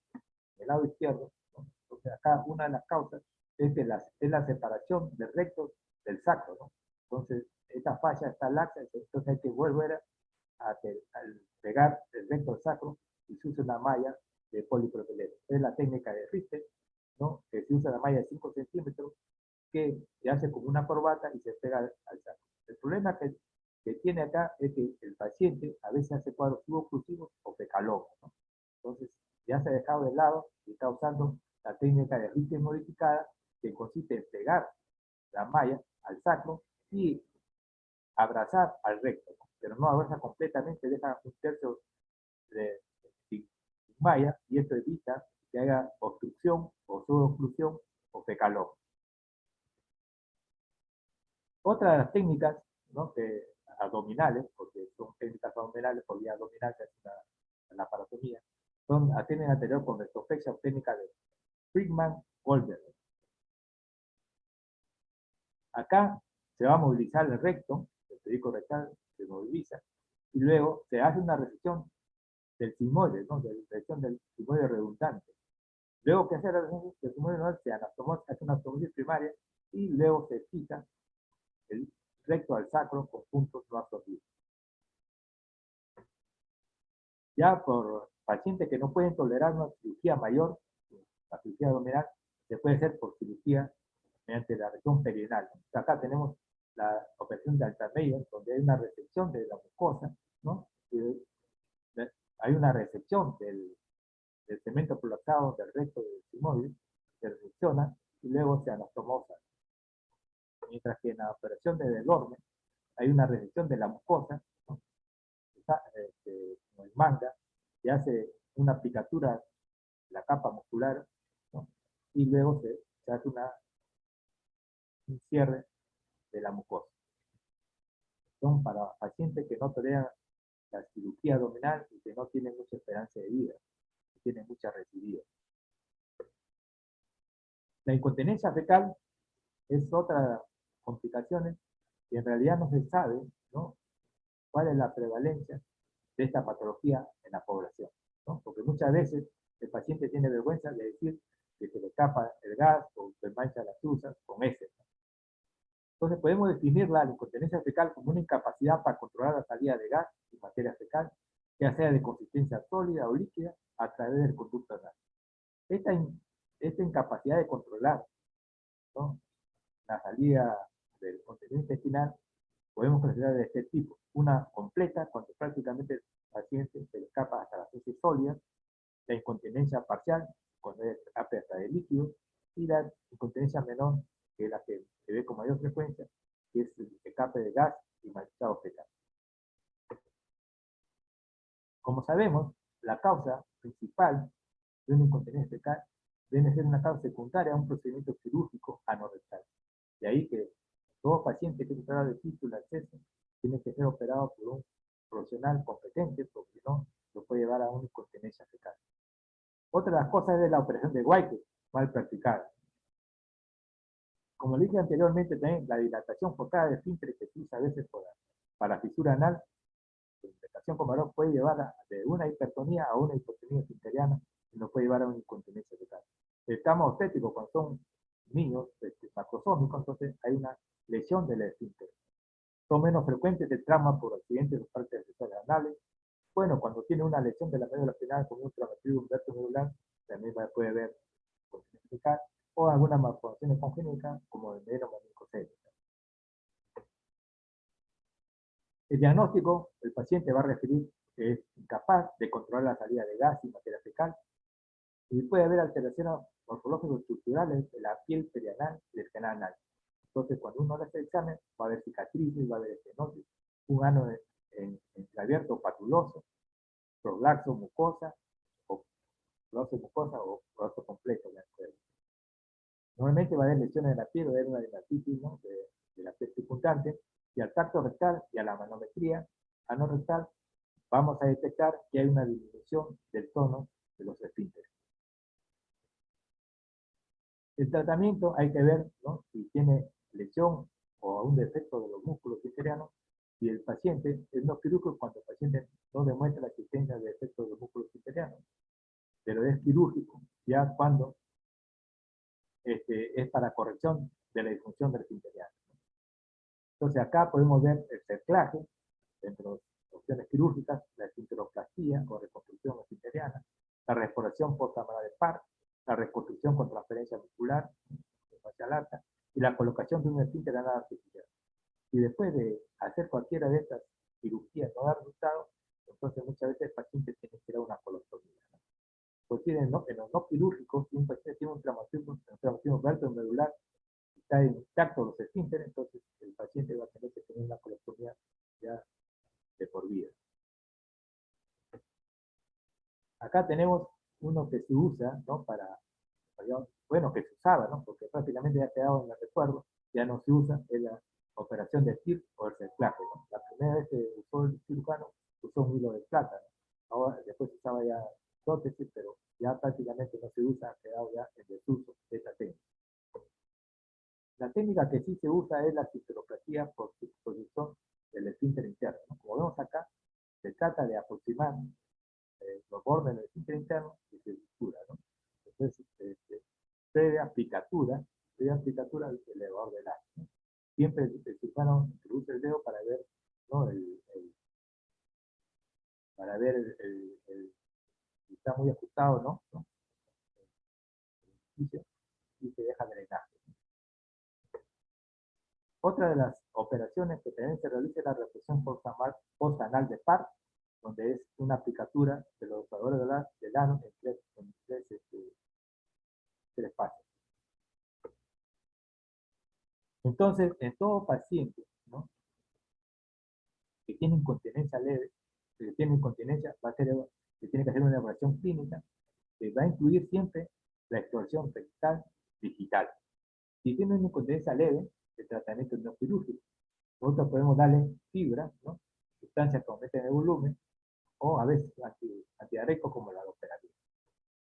del lado izquierdo, ¿no? Entonces acá una de las causas es la separación del recto del sacro, ¿no? Entonces esta falla está laxa, entonces hay que volver a pegar el recto al sacro y se usa una malla de polipropileno. Es la técnica de Richter, ¿no? Que se usa la malla de 5 centímetros que se hace como una corbata y se pega al sacro. El problema que tiene acá es que el paciente a veces hace cuadros suboclusivos o fecaloma, ¿no? Entonces ya se ha dejado de lado y está usando la técnica de Richter modificada, que consiste en pegar la malla al sacro y abrazar al recto, pero no abraza completamente, deja un tercio de malla y esto evita que haya obstrucción o suboclusión o fecalón. Otra de las técnicas, ¿no?, que abdominales, porque son técnicas abdominales, por vía abdominal, que es la paratomía, son la técnica anterior con rectoflexia o técnica de Friedman-Goldberg. Acá se va a movilizar el recto, el pedico rectal se moviliza, y luego se hace una resección del sigmoide, ¿no?, de la resección del sigmoide redundante. Luego que hace la resección del sigmoide redundante, se hace una anastomosis primaria, y luego se fija el recto al sacro con puntos no absorbidos. Ya por pacientes que no pueden tolerar una cirugía mayor, la cirugía abdominal, se puede hacer por cirugía mediante la región perineal. Acá tenemos la operación de Altameyer, donde hay una resección de la mucosa, ¿no? Hay una resección del cemento prolapsado del recto del sigmoide, se resecciona y luego se anastomosa. Mientras que en la operación de Delorme hay una resección de la mucosa, ¿no?, como el manga, se hace una picatura de la capa muscular, ¿no?, y luego se hace un cierre de la mucosa. Son para pacientes que no toleran la cirugía abdominal y que no tienen mucha esperanza de vida, que tienen mucha recidiva. La incontinencia fecal es otra de las complicaciones que en realidad no se sabe, ¿no?, cuál es la prevalencia de esta patología en la población, ¿no? Porque muchas veces el paciente tiene vergüenza de decir que se le escapa el gas o se mancha las usas con heces. Entonces podemos definir la incontinencia fecal como una incapacidad para controlar la salida de gas y materia fecal, ya sea de consistencia sólida o líquida, a través del conducto anal. Esta incapacidad de controlar, ¿no?, la salida del contenido intestinal podemos considerar de este tipo: una completa, cuando prácticamente el paciente se le escapa hasta las heces sólidas; la incontinencia parcial, cuando escape hasta de líquido; y la incontinencia menor, que es la que se ve con mayor frecuencia, que es el escape de gas y manchado fecal. Como sabemos, la causa principal de una incontinencia fecal debe ser una causa secundaria a un procedimiento quirúrgico anorrectal. De ahí que todo paciente que sufra de fístula, acceso, tiene que ser operado por un profesional competente, porque no lo puede llevar a una incontinencia fecal. Otra de las cosas es la operación de White, mal practicada. Como dije anteriormente, también la dilatación forzada de esfínteres que se usa a veces para fisura anal, la dilatación con varón puede llevar de una hipertonía a una hipotonía esfinteriana y nos puede llevar a una incontinencia fecal. El trauma obstétrico, cuando son niños macrosómicos, entonces hay una lesión del esfínter. Son menos frecuentes el trauma por accidentes de partes sexuales anales. Bueno, cuando tiene una lesión de la médula espinal como un traumatismo vertebral, también puede haber incontinencia fecal, o algunas malformaciones congénitas como el meningococcele. El diagnóstico, el paciente va a referir que es incapaz de controlar la salida de gas y materia fecal, y puede haber alteraciones morfológicas estructurales de la piel perianal y del canal anal. Entonces, cuando uno hace el examen, va a haber cicatrices, va a haber estenosis, un ano entreabierto papuloso, prolapso mucosa, o prolapso completo. Normalmente va a haber lesiones de la piel, va a haber una dermatitis, ¿no?, de la piel circundante, y al tacto rectal y a la manometría anorrectal vamos a detectar que hay una disminución del tono de los esfínteres. El tratamiento hay que ver, ¿no?, si tiene lesión o un defecto de los músculos esfinterianos. Si el paciente es no quirúrgico, cuando el paciente no demuestra la existencia de defectos de los músculos esfinterianos, pero es quirúrgico ya cuando es para corrección de la disfunción del esfinteriano. Entonces acá podemos ver el cerclaje dentro de las opciones quirúrgicas, la esfinteroplastía o reconstrucción esfinteriana, la restauración postamara de par, la reconstrucción con transferencia muscular facial alta y la colocación de un esfínter anal artificial. Y después de hacer cualquiera de estas cirugías no da resultado, entonces muchas veces el paciente tiene que ir a una colostomía. Porque en los no quirúrgicos, si un paciente tiene un traumatismo medular, está intacto los esfínteres, entonces el paciente va a tener que tener una colostomía ya de por vida. Acá tenemos uno que se usa, ¿no? Bueno, que se usaba, ¿no? Porque prácticamente ya ha quedado en el recuerdo, ya no se usa, es la operación de TIR o el reciclaje, ¿no? La primera vez que usó el cirujano, usó un hilo de plata, ¿no? Ahora, después se usaba ya prótesis, pero ya prácticamente no se usa, ha quedado ya en desuso esta técnica. La técnica que sí se usa es la cisteroplastia por posición del esfínter interno, ¿no? Como vemos acá, se trata de aproximar los bordes del esfínter interno y se sutura, ¿no? Entonces, previa aplicatura del elevador del aire, ¿no? Siempre el cirujano introduce el dedo para ver, ¿no? Para ver si está muy ajustado, ¿no? Y se deja drenar. Otra de las operaciones que también se realiza es la represión postanal de par, donde es una aplicatura de los rosadores del ano en tres pasos. Entonces, en todo paciente, ¿no? Que tiene incontinencia leve, que tiene incontinencia, se tiene que hacer una evaluación clínica que va a incluir siempre la exploración rectal digital. Si tiene una incontinencia leve, el tratamiento no quirúrgico. Nosotros podemos darle fibra, ¿no? Sustancias que aumenten el volumen, o a veces antidiarreicos como la dopteramina.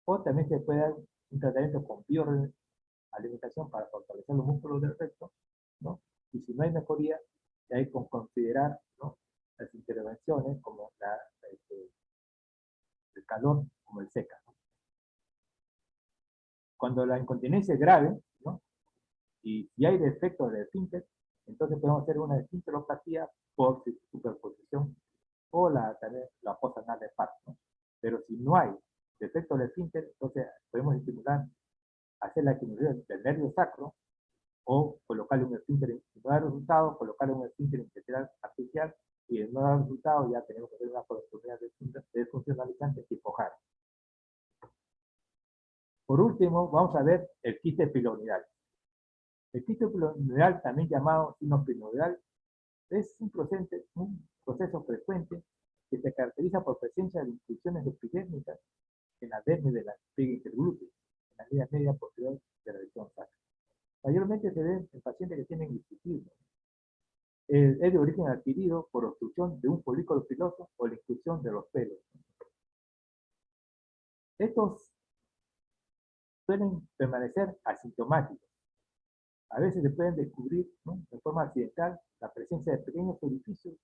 O también se puede dar un tratamiento con bioalimentación para fortalecer los músculos del recto, ¿no? Y si no hay mejoría, hay que considerar, ¿no? Las intervenciones como el calor, como el seca, ¿no? Cuando la incontinencia es grave, ¿no? Y hay defectos del esfínter, entonces podemos hacer una esfinteroplastia por superposición o también la fosa anal de par, ¿no? Pero si no hay defecto del esfínter, entonces podemos estimular, hacer la estimulación del nervio sacro o colocarle un esfínter, si no da resultado, colocarle un esfínter intrateral artificial, y si no da resultado, ya tenemos que hacer una colostomía desfuncionalizante tipo JAR. Por último, vamos a ver el quiste pilonidal. El quiste pilonidal, también llamado sino pilonidal, es un proceso frecuente que se caracteriza por presencia de inclusiones epidérmicas en la dermis de la espiga interglútea, en la línea media posterior de la región sacra. Mayormente se ve en pacientes que tienen bruxismo. Es de origen adquirido por obstrucción de un folículo piloso o la inclusión de los pelos. Estos suelen permanecer asintomáticos. A veces se pueden descubrir, ¿no?, de forma accidental la presencia de pequeños orificios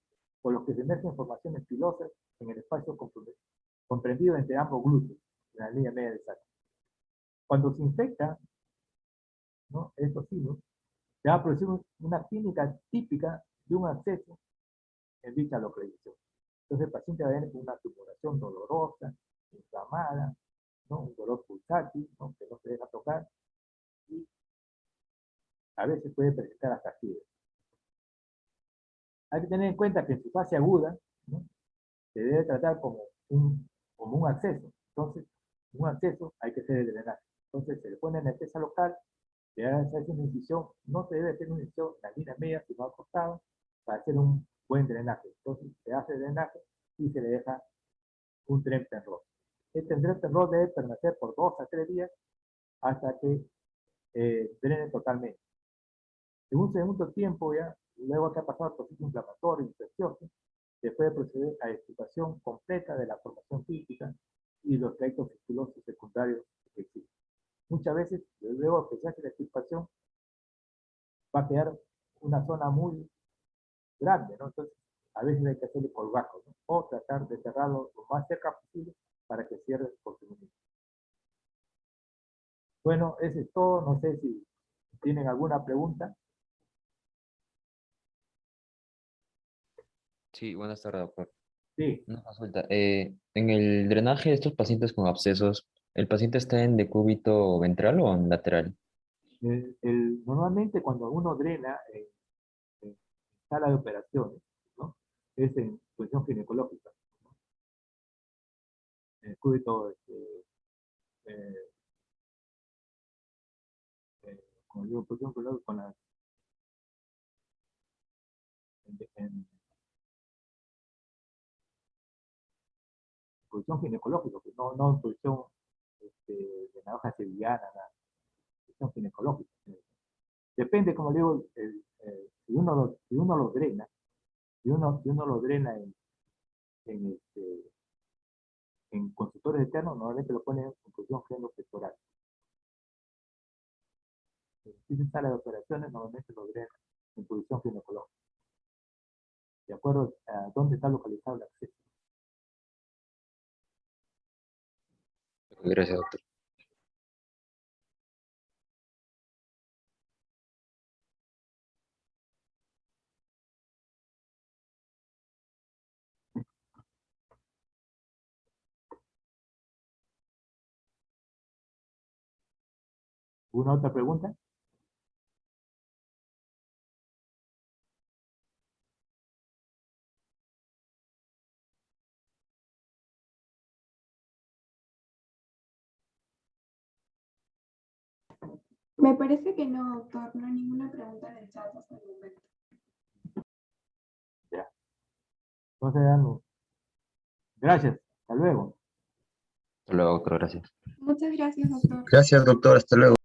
por los que se emergen formaciones pilosas en el espacio comprendido entre ambos glúteos, en la línea media del sacro. Cuando se infecta, ¿no?, estos hilos, se va a producir una clínica típica de un acceso en dicha localización. Entonces el paciente va a tener una tumoración dolorosa, inflamada, ¿no?, un dolor pulsátil, ¿no?, que no se deja tocar, y a veces puede presentar hasta fiebre. Hay que tener en cuenta que en su fase aguda, ¿no?, se debe tratar como un acceso. Entonces, un acceso hay que hacer el drenaje. Entonces se le pone anestesia local, se hace una incisión, no se debe hacer una incisión en la línea media, sino al costado, para hacer un buen drenaje. Entonces se hace el drenaje y se le deja un Trempenrod. Este Trempenrod debe permanecer por 2 a 3 días hasta que drene totalmente. En un segundo tiempo, ya, luego que ha pasado el proceso inflamatorio, infeccioso, se puede proceder a extirpación completa de la formación física y los trayectos fistulosos secundarios que existen. Muchas veces, luego que se hace la extirpación, va a quedar una zona muy grande, ¿no? Entonces, a veces hay que hacerle colgajo, ¿no?, o tratar de cerrarlo lo más cerca posible para que cierre por sí mismo. Bueno, eso es todo. No sé si tienen alguna pregunta. Sí, buenas tardes, doctor. Sí. Una consulta. En el drenaje de estos pacientes con abscesos, ¿el paciente está en decúbito ventral o en lateral? Normalmente cuando uno drena en sala de operaciones, ¿no?, es en posición ginecológica, ¿no?, en el cúbito eh, como digo, posición oncológica con la, en posición ginecológica, pues no en posición de la hoja sevillana, nada, posición ginecológica. Depende, como le digo, si uno lo drena, si uno lo drena en, en consultores externos, normalmente lo ponen en posición genopectoral. Si se sale de operaciones, normalmente lo drenan en posición ginecológica, de acuerdo a dónde está localizado el acceso. Gracias, doctor. ¿Una otra pregunta? Me parece que no, doctor. No hay ninguna pregunta en el chat hasta el momento. Ya. Entonces, gracias. Hasta luego. Hasta luego, doctor, gracias. Muchas gracias, doctor. Gracias, doctor. Hasta luego.